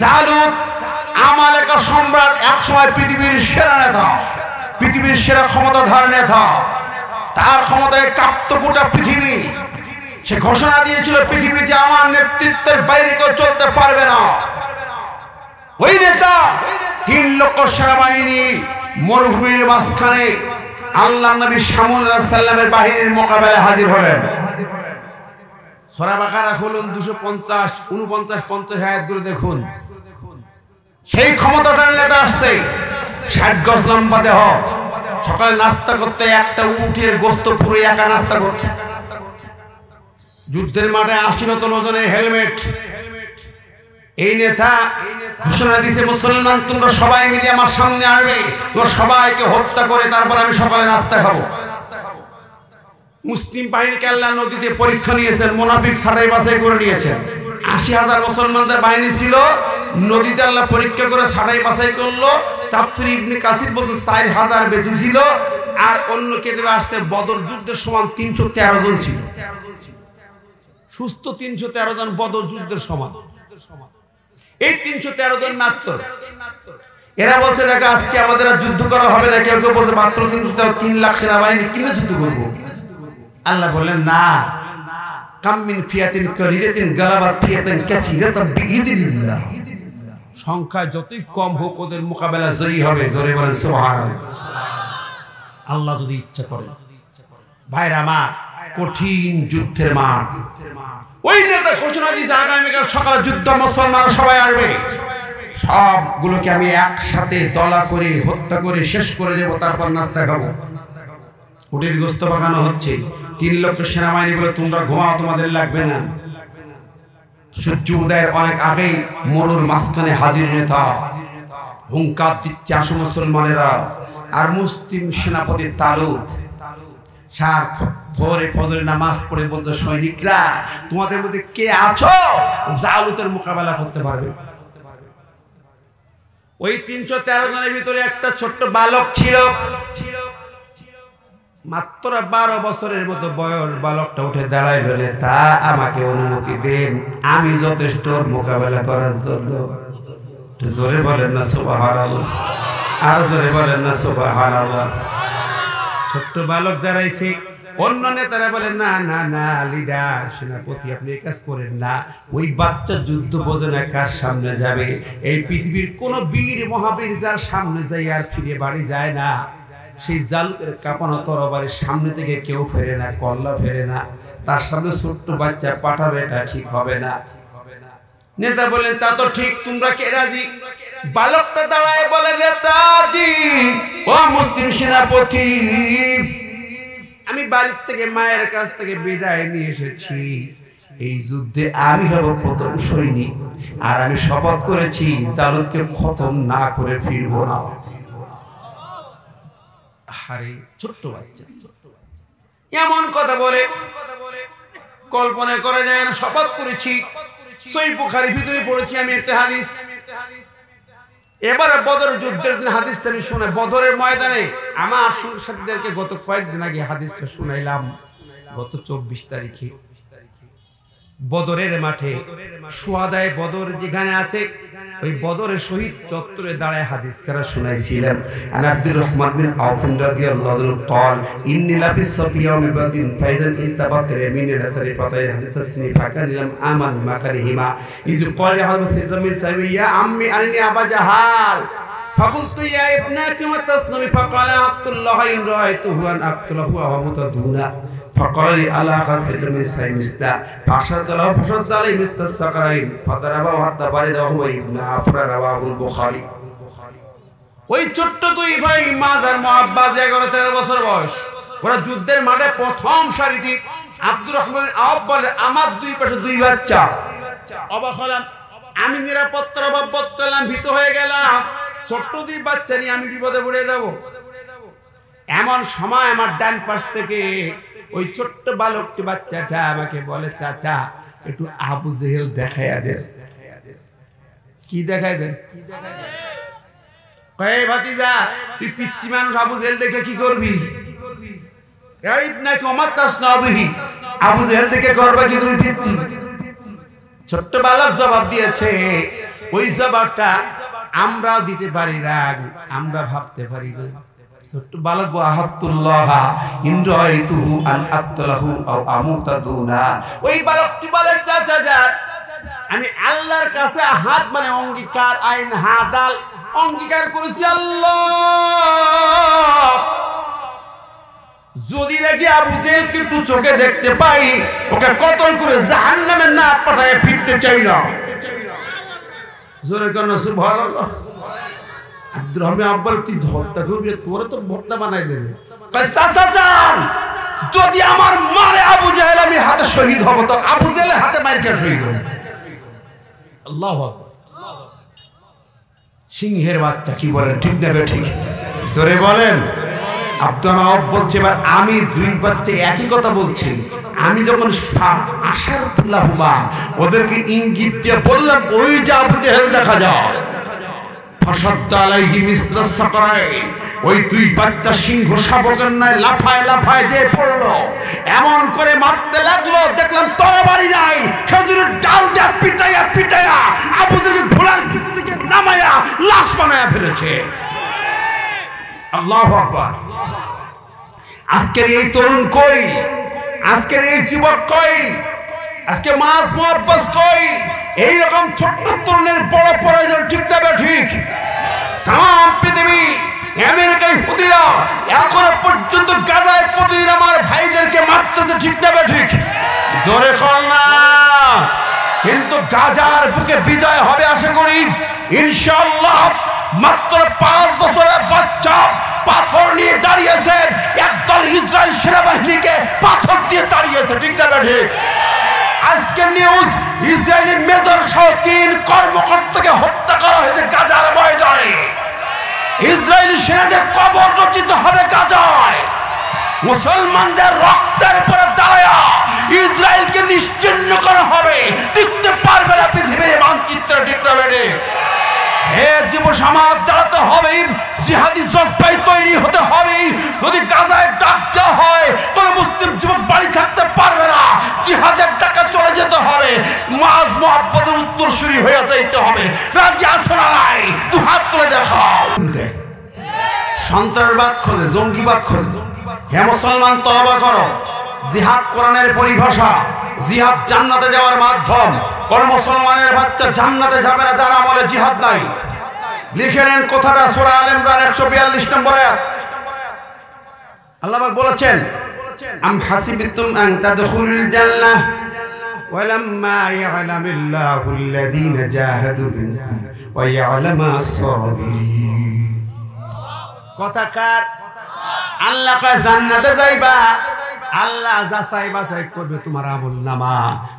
জালুত আমালেকা সম্রাট, একসময় পৃথিবীর সেরা নেতা, পৃথিবীর সেরা ক্ষমতাধর নেতা, তার ক্ষমতায় কাঁপত গোটা পৃথিবী। সে ঘোষণা দিয়েছিল পৃথিবীতে আমার নেতৃত্বের বাইরে কেউ চলতে পারবে না। ওই নেতা 3 লক্ষ সেনাবাহিনী মরুভূমির মাঝখানে আল্লাহ নবী শামুল আলাইহিস সালামের বাহিনীর মোকাবেলায় হাজির হলেন। সূরা বাকারা খুলুন 250, 49, 50 আয়াত গুলো দেখুন। সেই ক্ষমতাধর নেতা আসছে, 60 গজ লম্বা দেহ, সকালে নাস্তা করতে একটা উটের গোস্ত পুরো একা নাস্তা করতে। যুদ্ধের মাঠে 80 টন ওজনের হেলমেট। এই নেতা ঘোষণা দিয়েছে, মুসলমান তোমরা সবাই মিলে আমার সামনে আসবে, তোমরা সবাইকে হত্যা করে তারপর আমি সকালে নাস্তা খাবো। মুসলিম বাহিনীকে আল্লাহ নদীতে পরীক্ষা নিয়েছেন, মুনাফিক ছাড়াই বাছাই করে নিয়েছেন। 80,000 মুসলমানদের বাহিনী ছিল, নদীতে আল্লাহ পরীক্ষা করে ছাড়াই বাছাই করলো। তাফসীর ইবনে কাসির বলছে 4000 বেশি ছিল, আর অন্য কেতাবে আসছে বদর যুদ্ধের সমান 313 জন ছিল। সুস্থ 313 জন বদর যুদ্ধের সমান। এই 313 জন মাত্র। এরা বলছে দেখো আজকে আমাদের আর যুদ্ধ করা হবে না। কেউ কেউ বলছে মাত্র 3 লাখ সেনাবাহিনী কিনে যুদ্ধ করবো। আল্লাহ বললেন না, কাম মিন ফিয়াতিন কালিলাতিন গালাবাত ফিয়াতান কাসীরাতান বিইযনিল্লাহ। সংখ্যা যতই কম হোক ওদের মোকাবেলা জয়ী হবে। জোরে বলেন সুবহানাল্লাহ। আল্লাহ যদি ইচ্ছা করেন। ভাইরা আমার, কঠিন যুদ্ধের মাঠ। ওই নেতা ঘোষণা দিয়েছে আগামীকাল সকালে যুদ্ধ, মুসলমানরা সবাই আসবে, সবগুলোকে আমি একসাথে দলা করে হত্যা করে শেষ করে দেব, তারপর নাস্তা খাবো। উটের গোস্ত পাকানো হচ্ছে। 3 লক্ষ সেনাবাহিনী বলে তোমরা ঘুমাও, তোমাদের লাগবে না। সূর্য উদয়ের অনেক আগেই মরুর মাঝখানে হাজির নেতা, হুঙ্কার দিচ্ছে আসো মুসলমানেরা। আর মুসলিম সেনাপতি তালুত সার ভোরে ফজরের নামাজ পড়ে বলছে, সৈনিকরা তোমাদের মধ্যে কে আছো জালুতের মোকাবেলা করতে পারবে? ওই 313 জনের ভিতরে একটা ছোট্ট বালক ছিল, মাত্র 12 বছরের মতো বয়স। বালকটা উঠে দাঁড়ায় বলে, তা আমাকে অনুমতি দেন, আমি যথেষ্ট মোকাবেলা করার জন্য। জোরে বলেন না সুবহানাল্লাহ, আর জোরে বলেন না সুবহানাল্লাহ। ছোট্ট বালক দাঁড়াইছে। অন্য নেতারা বলেন না না না লিডার, সেনাপতি আপনি এই কাজ করেন না। ওই বাচ্চা যুদ্ধ বোঝে না, কার সামনে যাবে? এই পৃথিবীর কোন বীর মহাবীর যার সামনে যাই আর ফিরে বাড়ি যায় না, সেই জালুতের কাঁপানো তরবারির সামনে থেকে কেউ ফেরে না, কল্লা ফেরে না। তার সামনে ছোট্ট বাচ্চা পাঠাবে, এটা ঠিক হবে না। নেতা বলেন, তা তো ঠিক, তোমরা কে রাজি? বালকটা দাঁড়ায় বলে, নেতাজি ও মুসলিম সেনাপতি, আমি বাড়ির থেকে মায়ের কাছ থেকে বিদায় নিয়ে এসেছি। এই যুদ্ধে আমি হব প্রথম সৈনিক, আর আমি শপথ করেছি জালুতকে খতম না করে ফিরবো না। আরে ছোট্ট বাচ্চা এমন কথা বলে কল্পনা করা যায় না। শপথ করেছি, সহিহ বুখারীর ভিতরে পড়েছি আমি একটা হাদিস। এবারে বদর যুদ্ধের দিন হাদিসটা আমি শুনে, বদরের ময়দানে আমার সাথীদেরকে গত কয়েকদিন আগে হাদিসটা শুনাইলাম। গত 24 তারিখে বদরের মাঠে সুহাদায়ে বদর যেখানে আছে, ওই বদরের শহীদ চত্বরে দাঁড়ায় হাদিস কারা শুনাইছিলেন। আন আব্দুর রহমান বিন আওফ রাদিয়াল্লাহু আনহু قال ইন্নী লাবিস সাফিয়া মিবাদিন ফাইজান ইনতাবাত মিন রাসরি ফাতাই হাদিস আসনি ফাকান লাম আমান মাকারিহিমা ইজ ক্বাল হাদা সিররা মিন সাইবি ইয়া আম্মি আননি আবা জাহাল ফাকুলতু ইয়া ইবনাতি ওয়া তাসনুমি ফাকাল আব্দুল্লাহ ইন রাআইতুহু আন আক্তুলাহু ওয়া মুতাদুনা فقال على خسر من سيمستا فاشد له فشد عليه مثل السقرين فضربه حتى برد وهو ابن عفر رواه البخاري। ওই ছোট্ট দুই ভাই মাজার মুআব্বাস 11-13 বছর বয়স, ওরা যুদ্ধের মাঠে প্রথম সারিতে। আব্দুর রহমান আওফ বলে, আমার দুই পাশে দুই বাচ্চা। অবাক হলাম, আমি নিরাপত্তার অভাব বোধ করলাম, ভীত হয়ে গেলাম। ছোট্ট দুই বাচ্চা নিয়ে আমি বিপদে পড়ে যাব। এমন সময় আমার ডান পাশ থেকে ওই ছোট্ট বালকটি বাচ্চাটা আমাকে বলে, চাচা একটু আবু জেহেল দেখাইয়া দেন। কি দেখাই দেন? কয় ভাতিজা, তুই পিচ্চি মানুষ, আবু জেহেল দেখে কি করবি? এই নাকি ওমাত তাসনাবিহি, আবু জেহেল দেখে করবা কি তুমি পিচ্চি? ছোট্ট বালক জবাব দিয়েছে, ওই জবাবটা আমরাও দিতে পারি না, আমরা ভাবতে পারি না। ছোট্ট বালক আহাতুল্লাহ ইনরাইতুহু আন আক্তালাহু আও আমুতা দুনা, ওই বালকটি বলে চাচা যান আমি আল্লাহর কাছে হাত মানে অঙ্গীকার আইন হাদাল অঙ্গীকার করেছি, আল্লাহ যদি নাকি আবু জেহেলকে একটু চোখে দেখতে পাই ওকে কতল করে জাহান্নামে না পাঠায় ফিরতে চাই না। জোরে কেন সুবহানাল্লাহ। আব্দুর রহমান আব্বাল তুই ঝড়টা করবি তোরে তো ভর্তা বানাই দেবে। চাচা যান যদি আমার মারে আবু জেহেল আমি হাতে শহীদ হব তো আবু জেহেলের হাতে মাইরকে শহীদ হব। আল্লাহু আকবার। সিংহের বাচ্চা কি বলেন ঠিক না ঠিক? জোরে বলেন। আব্দুল মাওয়াব বলছে এবার আমি দুই বাচ্চা একই কথা বলছি। আমি যখন আশারতুল্লাহুমা ওদেরকে ইঙ্গিত দিয়ে বললাম ওই যে আবু জেহেল দেখা যায় ফাসাদ্দা আলাইহি মিসলা সাকরাই, ওই দুই বাচ্চা সিংহ শাবকের ন্যায় লাফায় লাফায় যে পড়লো, এমন করে মারতে লাগলো দেখলাম তরবারি নাই, খেজুরের ডাল দিয়ে পিটাইয়া পিটাইয়া আবু জেহেলকে ঘোড়ার পিঠ থেকে নামায়া লাশ বানায়া ফেলেছে। আল্লাহু আকবার। আজকের এই তরুণ কই, আজকের এই যুবক কই, আজকে মাস মুআব্বাস কই? এইরকম ছোট্ট তরুণের বড় প্রয়োজন ঠিক না ঠিক? তাম পৃথিবী আমেরিকায় হুদিরা এখনো পর্যন্ত গাজায় প্রতিদিন আমার ভাইদেরকে মারতেছে ঠিক না ঠিক? জোরে কর না। কিন্তু গাজার বুকে বিজয় হবে আশা করি ইনশাআল্লাহ। মাত্র 5 বছরের বাচ্চা পাথর নিয়ে দাঁড়িয়েছেন, একদল ইসরায়েল সেনাবাহিনীকে পাথর দিয়ে দাঁড়িয়েছে ঠিক না ঠিক? আজকের নিউজ ইসরায়েলি মেজর সহ 3 কর্মকর্তাকে হত্যা করা হয়েছে গাজার ময়দানে। ইসরায়েলি সেনাদের কবর রচিত হবে গাজায়। মুসলমানদের রক্তের উপরে দাঁড়ায়া ইসরায়েলকে নিশ্চিহ্ন করা হবে, টিকতে পারবে না পৃথিবীর মানচিত্রে ঠিক না বেড়ে। হে যুব সমাজ দাঁড়াতে হবে, জিহাদি জজবায় তৈরি হতে হবে। যদি গাজায় ডাক দেওয়া হয় কোন মুসলিম যুবক বাড়ি থাকতে পারবে না, জিহাদের ডাকা চলে যেতে হবে, মাজ মুহাব্বতের উত্তরসূরি হয়ে যাইতে হবে। রাজি আছো না নাই? দু হাত তুলে দেখাও। সন্ত্রাসবাদ খোঁজে, জঙ্গিবাদ খোঁজে। হে মুসলমান তওবা করো। জিহাদ কোরআনের পরিভাষা, জিহাদ জান্নাতে যাওয়ার মাধ্যম। কোন মুসলমানের বাচ্চা জান্নাতে যাবে না যার আমলে জিহাদ নাই। লিখে নেন কথাটা, সূরা আল ইমরান 142 নম্বর আয়াত। আল্লাহ পাক বলেছেন আম হাসিবতুম আন তাদখুলুল জান্নাহ ওয়ালাম্মা ইয়ালামিল্লাহুল্লাযীনা জাহাদু মিনকুম ওয়া ইয়ালামাস সাবিরিন। কথা কার? আল্লাহ কয় জান্নাতে যাইবা, আল্লাহ যাচাই বাছাই করবে তোমার আমলনামা,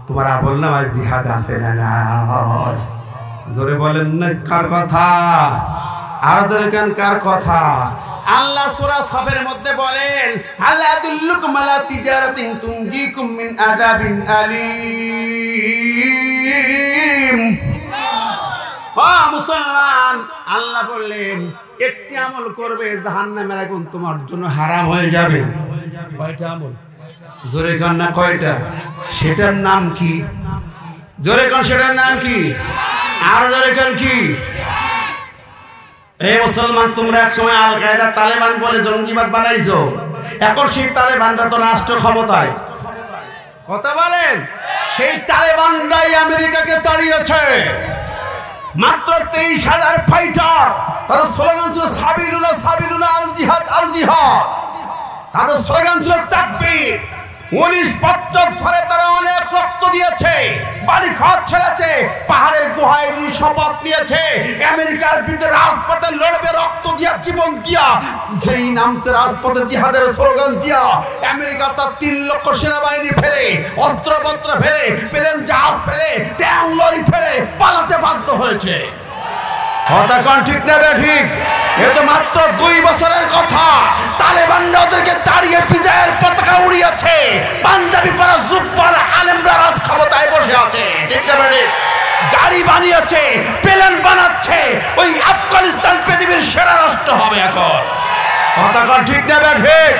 তোমার আমলনামায় জিহাদ আছে না নাই। জোরে বলেন না কার কথা? আর জোরে কেন কার কথা? আল্লাহ সূরা সাফের মধ্যে বলেন আল্লাহ আদুল্লুকুম আলা তিজারাতিন তুনজিকুম মিন আযাবিন আলীম। মুসলমান আল্লাহ বললেন একটি আমল করবে জাহান্নামের আগুন তোমার জন্য হারাম হয়ে যাবে। কয়টা আমল? জোরে কান না কয়টা? সেটার নাম কি? জোরে কান সেটার নাম কি? আর জোরে কান কি? এই মুসলমান তোমরা এক সময় আল কায়দা তালেবান বলে জঙ্গিবাদ বানাইছো, এখন সেই তালেবানরা তো রাষ্ট্র ক্ষমতায়। কথা বলেন, সেই তালেবানরাই আমেরিকাকে তাড়িয়েছে। মাত্র 23,000 ফাইটার, তাদের স্লোগান ছিল সাবিলুনা সাবিলুনা আল জিহাদ আল জিহাদ। তাদের স্লোগান ছিল তাকবীর। 19 বছর ধরে তারা অনেক রক্ত দিয়েছে, বাড়ি ঘর ছেড়েছে, পাহাড়ের গুহায় দিয়ে শপথ নিয়েছে আমেরিকার বিরুদ্ধে রাজপথে লড়বে, রক্ত দিয়া জীবন দিয়া। যেই নামছে রাজপথে জিহাদের স্লোগান দিয়া আমেরিকা তার 3 লক্ষ সেনাবাহিনী ফেলে, অস্ত্রপত্র ফেলে, প্লেন জাহাজ ফেলে, ট্যাঙ্ক লরি ফেলে পালাতে বাধ্য হয়েছে। কথা কোন ঠিক না ঠিক? এ তো মাত্র 2 বছরের কথা। তালেবানরা ওদেরকে তাড়িয়ে বিজয়ের পতাকা উড়িয়েছে, পাঞ্জাবি পরা জুব্বার আলেমরা রাজ ক্ষমতায় বসে আছে ঠিক না ঠিক? গাড়ি বানিয়েছে, প্লেন বানাচ্ছে। ওই আফগানিস্তান পৃথিবীর সেরা রাষ্ট্র হবে এখন। কথা কোন ঠিক না ঠিক?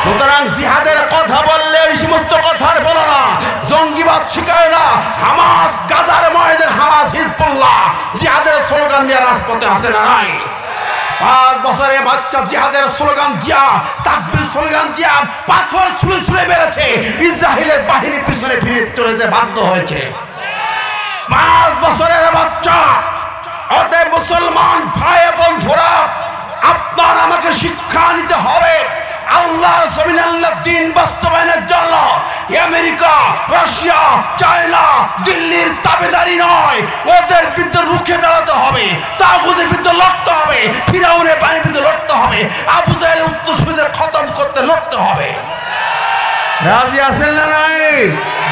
সুতরাং জিহাদের কথা বললে ওই সমস্ত কথার বলো না, জঙ্গিবাদ শিখায় না। হামাস গাজার ময়দানে, হামাস হিজবুল্লাহ জিহাদের স্লোগান দিয়ে রাজপথে আসে না নাই? 5 বছরের বাচ্চা জিহাদের স্লোগান দিয়া, তাকবীর স্লোগান দিয়া পাথর ছুঁড়ে ছুঁড়ে মেরেছে, ইসরায়েলের বাহিনী পিছনে ফিরে চলে যেতে বাধ্য হয়েছে। 5 বছরের বাচ্চা। অতএব মুসলমান ভাই বন্ধুরা, আপনার আমাকে শিক্ষা নিতে হবে। আল্লাহর জমিনে আল্লাহর দ্বীন বাস্তবায়নের জন্য আমেরিকা, রাশিয়া, চায়না, দিল্লির তাবেদারি নয়, ওদের বিরুদ্ধে রুখে দাঁড়াতে হবে, তাগুতের বিরুদ্ধে লড়তে হবে, ফিরাউনের বাহিনীর বিরুদ্ধে লড়তে হবে, আবু জাহেলের উত্তরসূরিদের খতম করতে লড়তে হবে। রাজি আছেন না নাই?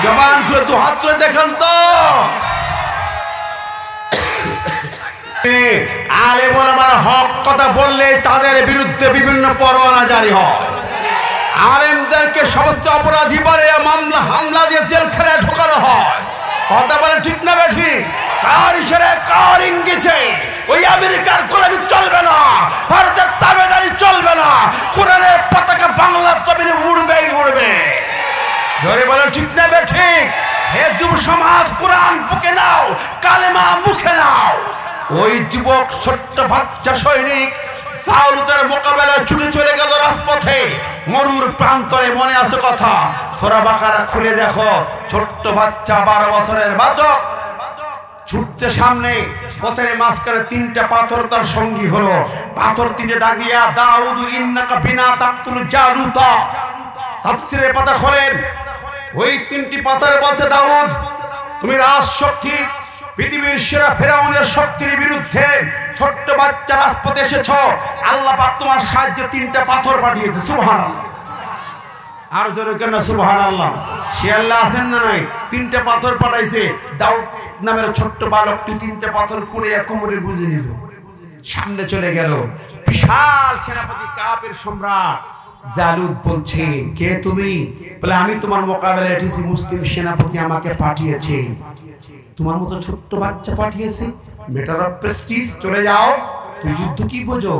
জবান খুলে 2 হাত তুলে দেখেন তো। আলেম ওলামারা হক কথা বললে তাদের বিরুদ্ধে বিভিন্ন পরোয়ানা জারি হয়। আলেমদেরকে সমস্ত অপরাধী বলে মামলা হামলা দিয়ে জেলখানায় ঢোকানো হয়। কথা বলে ঠিক না বেঠিক? কার ইশারায়, কার ইঙ্গিতে? ওই আমেরিকার গোলামি চলবে না, ভারতের তাবেদারি চলবে না, কোরআনের পতাকা বাংলার জমিনে উড়বেই উড়বে। জোরে বলে ঠিক না বেঠিক? হে যুব সমাজ, কোরআন বুকে নাও, কালেমা মুখে নাও। ওই যুবক ছোট্ট বাচ্চা সৈনিক জালুতের মোকাবেলায় ছুটে চলে গেল রাজপথে, মরুর প্রান্তরে। মনে আছে কথা? সূরা বাকারা খুলে দেখো। ছোট্ট বাচ্চা 12 বছরের বালক ছুটছে সামনে, পথের মাঝখানে 3টা পাথর তার সঙ্গী হলো। পাথর 3টে ডাক দিয়া, দাউদ ইন্নাকা বিনা তাকতুল জালুতা। তাফসীরের পাতা খোলেন, ওই 3টি পাথর বলছে, দাউদ তুমি রাজশক্তি, পৃথিবীর সেরা ফেরাউনের শক্তির বিরুদ্ধে ছোট্ট বাচ্চা রাজপথে এসেছ, আল্লাহ পাক তোমার সাহায্যে 3টা পাথর পাঠিয়েছে। সুবহানাল্লাহ। আর জোরে কেন সুবহানাল্লাহ? সে আল্লাহ আছেন না নাই? 3টা পাথর পাঠাইছে। দাউদ নামের ছোট্ট বালকটি 3টা পাথর কুড়ে কোমরে গুঁজে নিল, সামনে চলে গেল। বিশাল সেনাপতি কাফের সম্রাট জালুত বলছে, কে তুমি? বলে, আমি তোমার মোকাবেলায় এসেছি, মুসলিম সেনাপতি আমাকে পাঠিয়েছে। তোমার মতো ছোট্ট বাচ্চা পাঠিয়েছে, ম্যাটার অফ প্রেস্টিজ, চলে যাও। তুই যুদ্ধ কি বোঝো?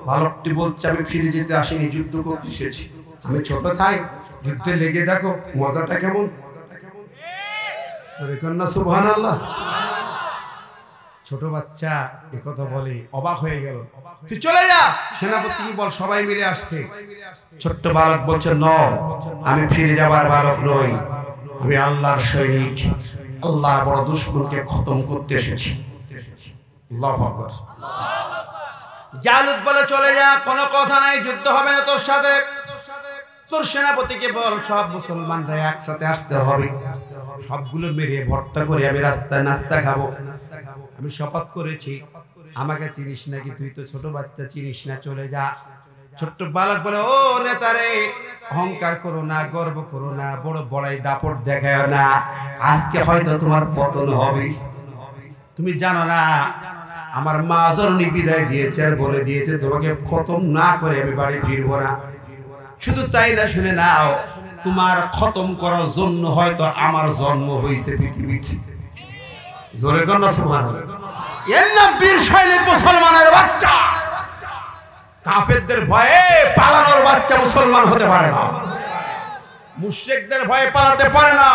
বালকটি বলছে, আমি ফিরে যেতে আসিনি, যুদ্ধ করতে এসেছি। আমি ছোট থাই, যুদ্ধে লেগে দেখো মজাটা কেমন। সুবহানাল্লাহ। ছোট বাচ্চা একথা বলে, অবাক হয়ে গেল। তুই চলে যা, সেনাপতি বল সবাই মিলে আসতে। ছোট্ট বালক বলছে, ন, আমি ফিরে যাবার বালক নই, আমি আল্লাহর সৈনিক, আল্লাহর বড় দুশমনকে খতম করতে এসেছি। আল্লাহু আকবার। জালুত বলে, চলে যা, কোনো কথা নাই, যুদ্ধ হবে না তোর সাথে। তোর সেনাপতিকে বল সব মুসলমানরা একসাথে আসতে হবে, সবগুলো মেরে ভর্তা করে আমি রাস্তায় নাস্তা খাবো। আমি শপথ করেছি, আমাকে চিনিস নাকি? তুই তো ছোট বাচ্চা, চিনিস না, চলে যা। ছোট্ট বালক বলে, ও নেতারে, অহংকার করো না, গর্ব করো না, বড় বড়াই দাপট দেখায় না, আজকে হয়তো তোমার পতন হবে। তুমি জানো না আমার মা জননী বিদায় দিয়েছে আর বলে দিয়েছে তোমাকে খতম না করে আমি বাড়ি ফিরবো না। শুধু তাই না, শুনে নাও, তোমার খতম করার জন্য হয়তো আমার জন্ম হয়েছে পৃথিবীতে। জোরে কর না সুবহানাল্লাহ। এর নাম বীর সৈনিক, মুসলমানের বাচ্চা। কাফেরদের ভয়ে পালানোর বাচ্চা মুসলমান হতে পারে না, মুশরিকদের ভয়ে পালাতে পারে না,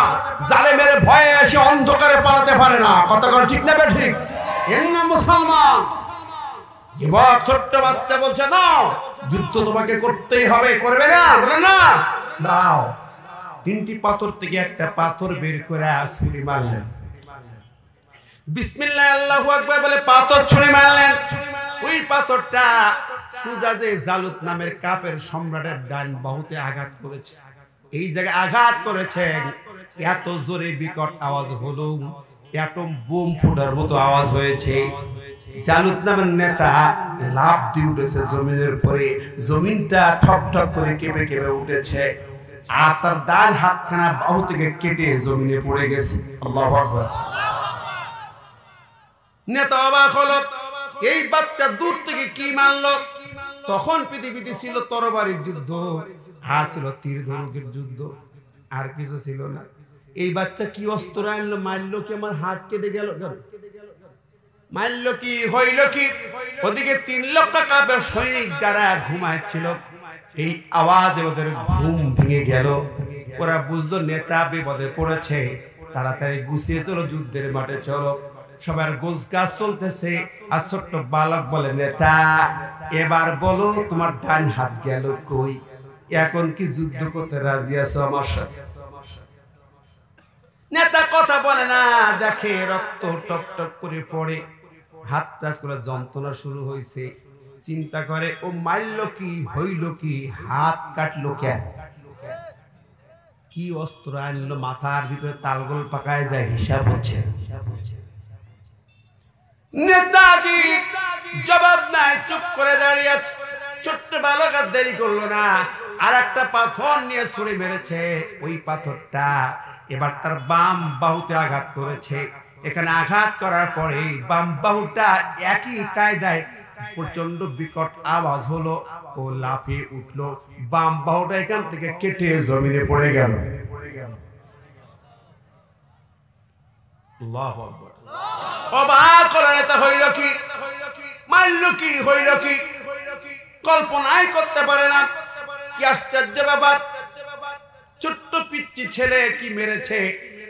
জালেমের ভয়ে এসে অন্ধকারে পালাতে পারে না। কথা কর ঠিক না ঠিক? এর নাম মুসলমান। যুবক ছোট্ট বাচ্চা বলছে, না, যুদ্ধ তোমাকে করতেই হবে, করবে না? বলে, না, দাও। 3টি পাথর থেকে একটা পাথর বের করে ছুরি মারলেন। বিসমিল্লাহ আল্লাহু আকবার বলে পাথর ছুরি মারলেন। ওই পাথরটা সুজা যে জালুত নামের কাফের সম্রাটের ডান বাহুতে আঘাত করেছে। এই জায়গায় আঘাত করেছে, এত জোরে বিকট আওয়াজ হলো, অ্যাটম বোম ফোটার মতো আওয়াজ হয়েছে। জালুত নামের নেতা লাফ দিয়ে উঠেছে জমিনের উপরে, জমিনটা ঠক ঠক করে কেঁপে কেঁপে উঠেছে, আর তার ডান হাতখানা বাহু থেকে কেটে জমিনে পড়ে গেছে। আল্লাহু আকবার। নেতা অবাক হলো, এই বাচ্চা দূর থেকে কি মারলো? তখন পৃথিবীতে ছিল তরবারির যুদ্ধ, আর ছিল তীর ধনুকের যুদ্ধ, আর কিছু ছিল না। এই বাচ্চা কি অস্ত্র আনলো? মারলো কি? আমার হাত কেটে গেল। মারলো কি? হইল কি? ওদিকে 3 লক্ষ কাফের সৈনিক যারা ঘুমাচ্ছিল, এই আওয়াজে ওদের ঘুম ভেঙে গেল। ওরা বুঝলো নেতা বিপদে পড়েছে, তাড়াতাড়ি গুছিয়ে চলো, যুদ্ধের মাঠে চলো। সবার গোছগাছ চলতেছে। আর ছোট্ট বালক বলে, নেতা এবার বলো তোমার ডান হাত গেল কই? এখন কি যুদ্ধ করতে রাজি আছো আমার সাথে? নেতা কথা বলে না, দেখে রক্ত টপ টপ করে পড়ে, হাত টাচ করে যন্ত্রণা শুরু হয়েছে। চিন্তা করে ও মারল কি, হইল কি, হাত কাটলো কেন, কি অস্ত্র আনলো, মাথার ভিতরে তালগোল পাকায় যায়, হিসাব হচ্ছে। নেতাজি জবাব নাই, চুপ করে দাঁড়িয়ে আছে। ছোট্ট বালক আর দেরি করলো না, আর একটা পাথর নিয়ে ছুঁড়ে মেরেছে। ওই পাথরটা এবার তার বাম বাহুতে আঘাত করেছে। এখানে আঘাত করার পরে বাম বাহুটা একই কায়দায় প্রচন্ড বিকট আওয়াজ হলো। ও লাফিয়ে উঠলো, বাম বাহুটা এখান থেকে কেটে জমিনে পড়ে গেল। আল্লাহু আকবার। অবাক হলো নেতা, হইল কি, মারল কি, হইল কি, কল্পনাই করতে পারে না। কি আশ্চর্য ব্যাপার, ছোট্ট পিচ্চি ছেলে কি মেরেছে।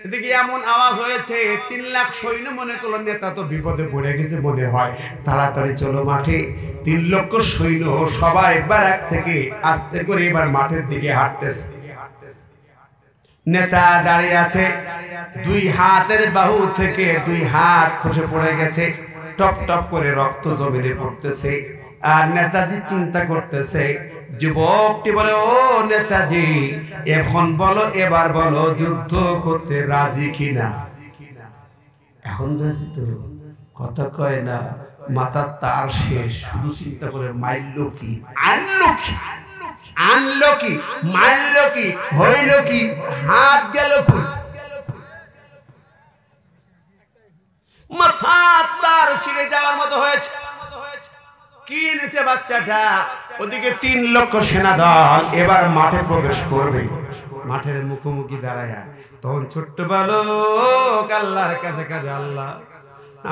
এদিকে এমন আওয়াজ হয়েছে, 3 লাখ সৈন্য মনে করলো নেতা তো বিপদে পড়ে গেছে মনে হয়, তাড়াতাড়ি চলো মাঠে। 3 লক্ষ সৈন্য সবাই ব্যারাক থেকে আস্তে করে এবার মাঠের দিকে হাঁটতেছে। নেতা দাঁড়িয়ে আছে, 2 হাতের বাহু থেকে 2 হাত খসে পড়ে গেছে, টপ টপ করে রক্ত জমিনে পড়তেছে। আর নেতাজি চিন্তা করতেছে। যুবকটি বলে, ও নেতাজি এখন বলো, এবার বলো যুদ্ধ করতে রাজি কিনা? এখন রাজি তো, কথা কয় না, মাথার তার শেষ, শুধু চিন্তা করে মারলো কি, আনলো কি, আনলো কি, মারলো কি, হইল কি, হাত গেল কই? মাথা তার ছিঁড়ে যাওয়ার মতো হয়েছে। কি নিচে বাচ্চাটা? ওদিকে 3 লক্ষ সেনা দল এবার মাঠে প্রবেশ করবে। মাঠের মুখোমুখি দাঁড়ায় তখন ছোট্ট বালক আল্লাহর কাছে কাঁদে, আল্লাহ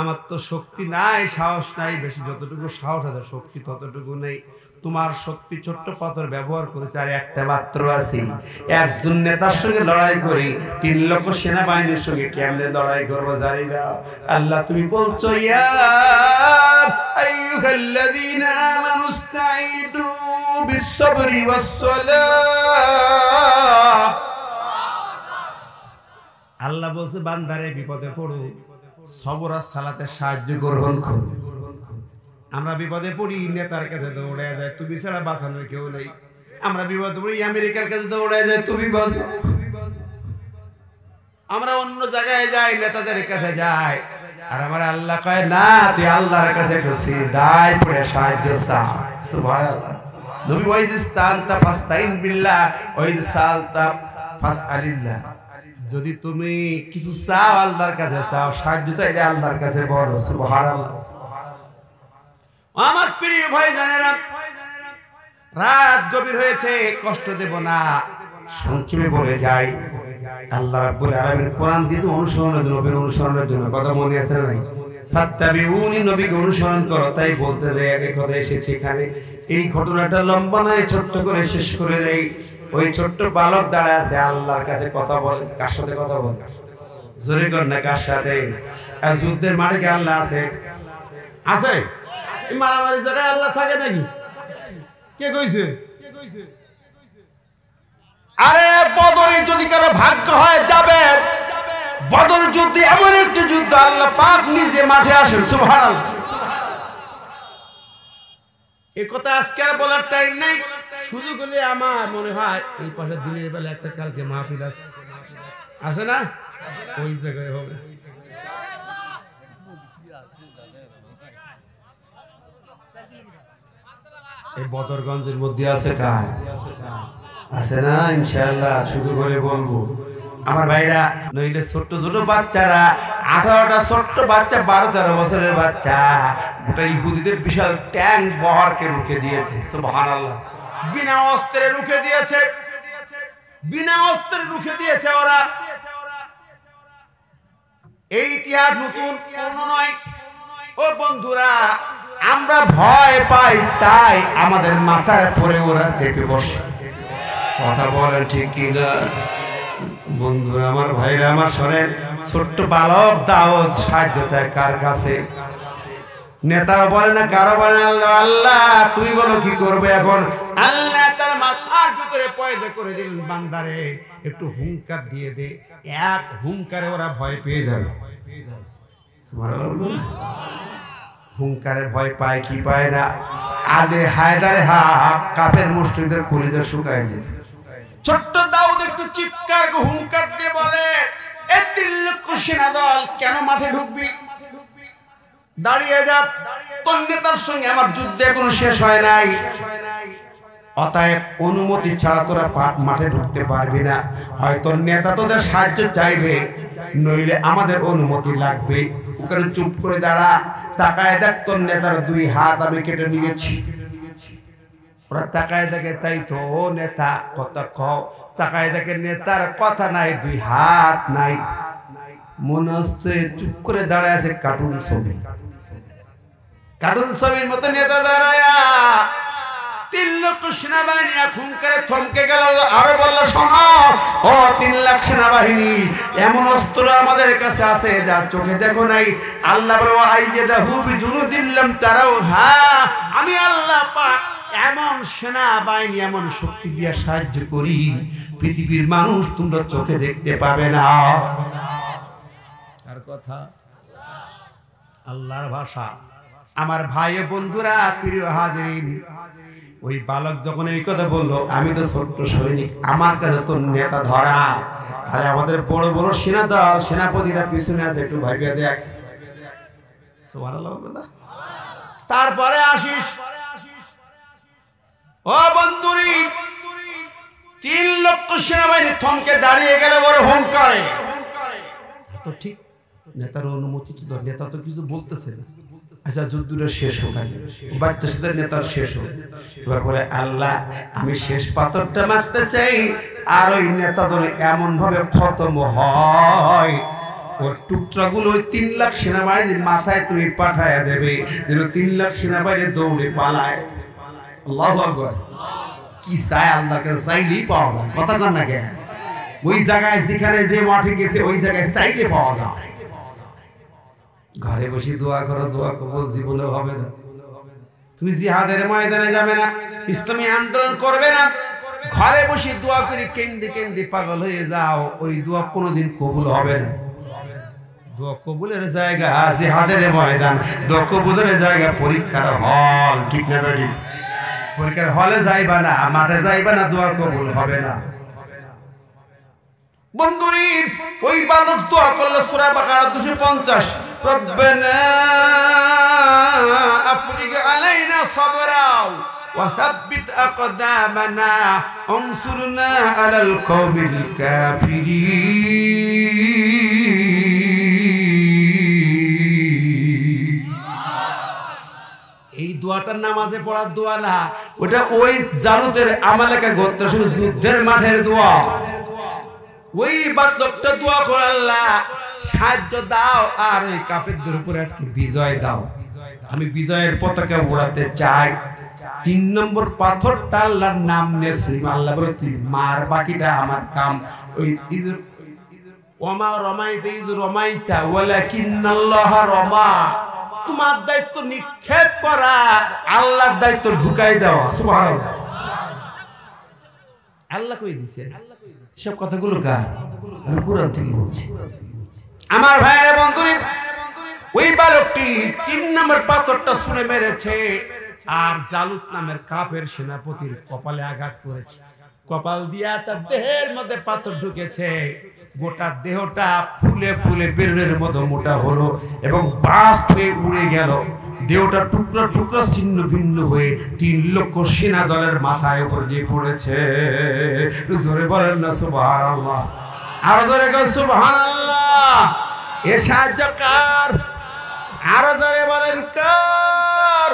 আমার তো শক্তি নাই, সাহস নাই, বেশি যতটুকু সাহস আছে শক্তি ততটুকু নেই। তোমার শক্তি ছোট্ট পাথর ব্যবহার করেছে, আর একটা মাত্র আছে। একজন নেতার সঙ্গে লড়াই করি, 3 লক্ষ সেনাবাহিনীর সঙ্গে কেমনে লড়াই করবো জানি না। আল্লাহ তুমি বলছো, ইয়া আইয়ুহাল্লাযীনা আমানু ইসতাঈনু বিস-সাবরি ওয়াস-সালাহ। আল্লাহ বলছে বান্দারে বিপদে পড়ো, সবর আর সালাতের সাহায্য গ্রহণ করো। আমরা বিপদে পড়ি, নেতার কাছে দৌড়ে যায়, তুমি ছাড়া বাঁচানোর কেউ নেই। আমরা বিপদে পড়ি, আমেরিকার কাছে দৌড়ে যায়, তুমি বাঁচাও। আমরা অন্য জায়গায় যাই, নেতাদের কাছে যাই, আর আমার আল্লাহ কয় না, তুই আল্লাহর কাছে একটু সিধাই পড়ে সাহায্য চা। সুবহানাল্লাহ। নবী ওই যে ইস্তানতা ফাস্তাইন বিল্লাহ, ওই যে সালতা ফাসআলিল্লাহ। যদি তুমি কিছু চাও আল্লাহর কাছে চাও, সাহায্য চাইলে আল্লাহর কাছে বলো। সুবহানাল্লাহ। আমার প্রিয় ভাই জানেরা, রাত গভীর হয়েছে, কষ্ট দেব না, সংক্ষেপে বলে যাই। আল্লাহ রাব্বুল আলামিন কোরআন দিয়েছে অনুসরণের জন্য, নবীর অনুসরণের জন্য। কথা মনে আছে না নাই? ফাত্তাবিউনি, নবীকে অনুসরণ করো। তাই বলতে যাই, আগে কথা এসেছে এখানে। এই ঘটনাটা লম্বা নয়, ছোট্ট করে শেষ করে দেই। ওই ছোট্ট বালক দাঁড়ায় আছে, আল্লাহর কাছে কথা বলে। কার সাথে কথা বলে? জোরে কর না, কার সাথে? আর যুদ্ধের মাঠে কি আল্লাহ আছে? আছে? মারামারি জায়গায় আল্লাহ থাকে নাকি? কে কইছে? আরে বদরে যদি কারো ভাগ্য হয় যাবে, বদর যুদ্ধ এমন একটি যুদ্ধ, আল্লাহ পাক নিজে মাঠে আসেন। সুবহানাল্লাহ। এই কথা আজকে আর বলার টাইম নাই। সুযোগ হলে আমার মনে হয় এই পাশে দিনের বেলা একটা কালকে মাহফিল আছে না, ওই জায়গায় হবে। এই বদরগঞ্জের মধ্যে আছে কার? আছে না? ইনশাআল্লাহ সুযোগ হলে বলবো। আমার ভাইরা, নইলে ছোট্ট ছোট বাচ্চারা, 18টা ছোট্ট বাচ্চা, 12-13 বছরের বাচ্চা, গোটা ইহুদিদের বিশাল ট্যাঙ্ক বহরকে রুখে দিয়েছে। সুবহানাল্লাহ। বিনা অস্ত্রে রুখে দিয়েছে, বিনা অস্ত্রে রুখে দিয়েছে ওরা। এই ইতিহাস নতুন পুরনো নয়। ও বন্ধুরা, আমরা ভয় পাই, তাই আমাদের মাথার পরে ওরা চেপে বসে। কথা বলেন ঠিক কিনা বন্ধুরা? আমার ভাইরা আমার শোনেন, ছোট্ট বালক দাউদ সাহায্য চায় কার কাছে? নেতা বলে না, কারো বলে না, আল্লাহ আল্লাহ তুমি বলো কি করবে এখন? আল্লাহ তার মাথার ভিতরে পয়দা করে দিলেন, বান্দারে একটু হুঙ্কার দিয়ে দে, এক হুঙ্কারে ওরা ভয় পেয়ে যাবে। সুবহানাল্লাহ। হুঙ্কারে ভয় পায় কি পায় না? আদে হায়দারে কাফের মুশরিকদের কলিজা শুকায় যেত। ছোট্ট দাউদ একটু চিৎকার হুঙ্কার দিয়ে বলে, এ 3 লক্ষ সেনা দল কেন মাঠে ঢুকবি? দাঁড়িয়ে যা, তোর নেতার সঙ্গে আমার যুদ্ধ এখনো শেষ হয় নাই। অতএব অনুমতি ছাড়া তোরা মাঠে ঢুকতে পারবি না। হয়তো নেতা তোদের সাহায্য চাইবে, নইলে আমাদের অনুমতি লাগবে। ওখানে চুপ করে দাঁড়া, তাকায় দেখ তোর নেতার 2 হাত আমি কেটে নিয়েছি। ওরা তাকায় দেখে, তাই তো নেতা কথা কও। তাকায় দেখে নেতার কথা নাই, 2 হাত নাই। মনে হচ্ছে চুপ করে দাঁড়ায় আছে কার্টুন ছবি। কার্টুন ছবির মতো নেতা দাঁড়ায়া 3 লক্ষ সেনাবাহিনী এখন করে থমকে গেল। আরো বলল, শোনো ও 3 লাখ সেনাবাহিনী, এমন অস্ত্র আমাদের কাছে আছে যা চোখে দেখো নাই। আল্লাহ বলে, আইয়াদাহু বিজুনুদিল্লাম তারাও, হ্যাঁ আমি আল্লাহ পাক এমন সেনাবাহিনী, এমন শক্তি দিয়ে সাহায্য করি, পৃথিবীর মানুষ তোমরা চোখে দেখতে পাবে না। আর কথা আল্লাহর ভাষা। আমার ভাই ও বন্ধুরা, প্রিয় হাজিরিন, ওই বালক যখন এই কথা বললো, আমি তো ছোট্ট সৈনিক, আমার কাছে তো নেতা ধরা, তাহলে আমাদের বড় বড় সেনা দল সেনাপতিরা পিছনে আছে, একটু ভাবিয়ে দেখ। সুবহানাল্লাহ। তারপরে আসিস ও বন্ধুরি, 3 লক্ষ সেনাবাহিনী থমকে দাঁড়িয়ে গেল বড় হুঙ্কারে। তো ঠিক নেতার অনুমতি তো, নেতা তো কিছু বলতেছে না। আচ্ছা যুদ্ধটা শেষ হোক, বাচ্চার সাথে নেতার শেষ হোক। এবার বলে, আল্লাহ আমি শেষ পাথরটা মারতে চাই, আর ওই নেতা যেন এমন ভাবে খতম হয়, ওর টুকরাগুলো ওই 3 লাখ সেনাবাহিনীর মাথায় তুমি পাঠায়া দেবে, যেন 3 লাখ সেনাবাহিনী দৌড়ে পালায়। আল্লাহু আকবার। কি চায় আল্লাহর কাছে? চাইলেই পাওয়া যায়। কথা কন না কেন? ওই জায়গায় যেখানে যে মাঠে গেছে, ওই জায়গায় চাইলে পাওয়া যায়। ঘরে বসে দোয়া করো, দোয়া কবুল জীবনে হবে না। তুমি জিহাদের ময়দানে যাবে না, ইসলামী আন্দোলন করবে না, ঘরে বসে দোয়া করে কেন্দ্রে কেন্দ্রে পাগল হয়ে যাও, ওই দোয়া কোনোদিন কবুল হবে না। দোয়া কবুলের জায়গা জিহাদের ময়দান, দোয়া কবুলের জায়গা পরীক্ষার হল। ঠিক না বেটি? পরীক্ষার হলে যাইবা না, মাঠে যাইবা না, দোয়া কবুল হবে না। বন্ধুরি, ওই বালক দোয়া করলো সূরা বাকারা 250, রব্বানা আফরিগ আলাইনা সাবরা ওয়া সাব্বিত আকদামানা আনসুরনা আলাল কওমিল কাফিরিন। এই দোয়াটা নামাজে পড়ার দোয়া না, ওটা ওই জালুতের আমালেকা গোত্রের সঙ্গে যুদ্ধের মাঠের দোয়া। ওই বালকটা দোয়া করে, আল্লাহ সাহায্য দাও, আর ওই কাফেরদের উপরে আজকে বিজয় দাও, আমি বিজয়ের পতাকা উড়াতে চাই। 3 নম্বর পাথরটা আল্লাহর নাম নিয়ে আল্লাহ বলে, তুই মার, বাকিটা আমার কাম। ওই ওমা রমাইতা ইজ রমাইতা ওয়ালাকিন্নাল্লাহ রমা, তোমার দায়িত্ব নিক্ষেপ করা, আল্লাহর দায়িত্ব ঢুকাই দেওয়া। সুবহানাল্লাহ। আল্লাহ কই দিছে সব কথাগুলো? কার? আমি কুরআন থেকে বলছি। আমার ভাইরা বন্ধুরা, ওই বালকটি 3 নম্বর পাথরটা ছুঁড়ে মেরেছে, আর জালুত নামের কাফের সেনাপতির কপালে আঘাত করেছে। কপাল দিয়া তার দেহের মধ্যে পাথর ঢুকেছে, গোটা দেহটা ফুলে ফুলে বেলুনের মতো মোটা হলো এবং বাস্ট হয়ে উড়ে গেল। দেহটা টুকরা টুকরা ছিন্ন ভিন্ন হয়ে 3 লক্ষ সেনা দলের মাথায় উপর যে পড়েছে। জোরে বলেন না সুবহানাল্লাহ। আরো জোরে বলেন সুবহানাল্লাহ। এ সাহায্য কার? আরো জোরে বলেন কার?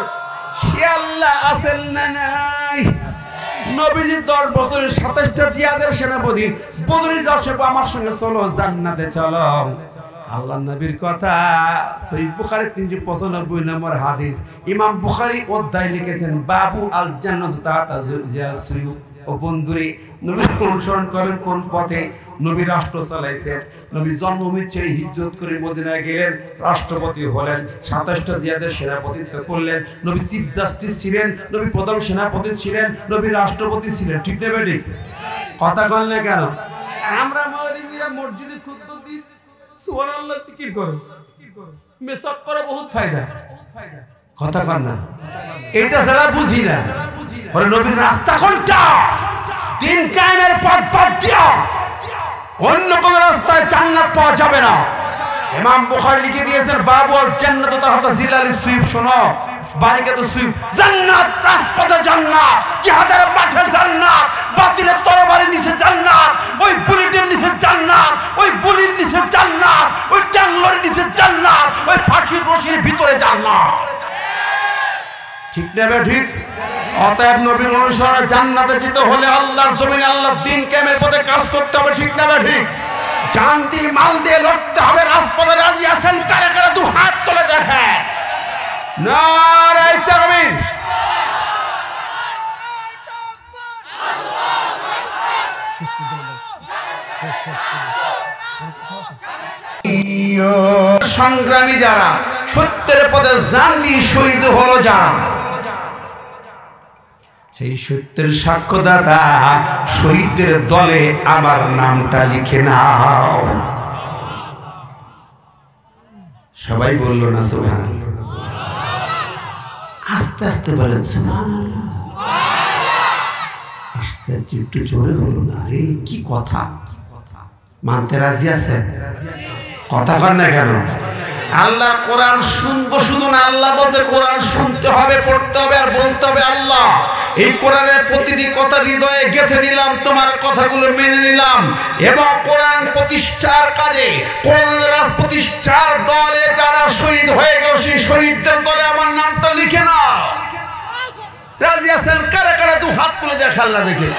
সে আল্লাহ আছেন না নাই? নবীজি 10 বছরের 27টা জিহাদের সেনাপতি বদরি দর্শক আমার সঙ্গে চলো, জান্নাতে চলো। আল্লাহর নবীর কথা। সহিহ বুখারী 395 নম্বর হাদিস। ইমাম বুখারী অধ্যায় লিখেছেন বাবু আল জান্নাতু তাহতা জিরাসুয়ু। ও বন্ধুরে, নবীর অনুসরণ করেন কোন পথে? নবী রাষ্ট্র চালাইছেন। নবী জন্মভূমি ছেড়ে হিজরত করে মদিনায় গেলেন, রাষ্ট্রপতি হলেন, 27টা জিহাদের সেনাপতিত্ব করলেন। নবী চিফ জাস্টিস ছিলেন, নবী প্রথম সেনাপতি ছিলেন, নবী রাষ্ট্রপতি ছিলেন। ঠিক না বেটি? কথা বল না কেন? আমরা মাওলানা মসজিদে খুতবা দিই, সুবহানাল্লাহ জিকির করো, মেসাব করা বহুত ফায়দা। কথা কর না, এটা যারা বুঝি না। ওরে নবীর রাস্তা কোনটা? দিন কায়েমের পথ বাদ দিয়া অন্য কোন রাস্তায় জান্নাত পাওয়া যাবে না। ইমাম বুখারী লিখে দিয়েছেন বাবু আল জান্নাতু তাহতা জিলালিস সুয়ুফ। শোনো, বারিকাতুস সুয়ুফ, জান্নাত রাজপথে জান্নাত, জিহাদের মাঠে জান্নাত, বাতিলের তরবারির নিচে জান্নাত, ওই বুলেটের নিচে জান্নাত, ওই গুলির নিচে জান্নাত, ওই ট্যাংলোর নিচে জান্নাত, ওই ফাঁসির রশির ভিতরে জান্নাত। ঠিক না বে ঠিক? অতএব নবীর অনুসরণে জান্নাতে যেতে হলে আল্লাহর জমিনে আল্লাহর দ্বীন কায়েমের পথে কাজ করতে হবে। ঠিক না বে ঠিক? জান দিয়ে মাল দিয়ে লড়তে হবে। রাজপথে রাজি আছেন? কারা কারা দু হাত তুলে দেখে। নারায়ে তাকবীর। সংগ্রামী যারা, সত্যের পথে জান দিয়ে শহীদ হলো যারা, সেই সত্যের সাক্ষ্যদাতা শহীদদের দলে আমার নামটা লিখে নাও। সবাই বললো না সুবহানাল্লাহ? আস্তে আস্তে বলেন সুবহানাল্লাহ। আস্তে একটু জোরে হলো না রে। কি কথা? মানতে রাজি আছেন? কথা কর না কেন? আল্লাহর কোরআন শুনবো শুধু না, আল্লাহ বলতে কোরআন শুনতে হবে, পড়তে হবে আর বলতে হবে আল্লাহ। এই কোরআনের প্রতিটি কথা হৃদয়ে গেঁথে নিলাম, তোমার কথাগুলো মেনে নিলাম, এবং কোরআন প্রতিষ্ঠার কাজে, কোরআনের রাজ প্রতিষ্ঠার দলে যারা শহীদ হয়ে গেল, সেই শহীদদের দলে আমার নামটা লিখে নাও। রাজি আছেন? কারা কারা দু হাত তুলে দেখ আল্লাহ দেখে।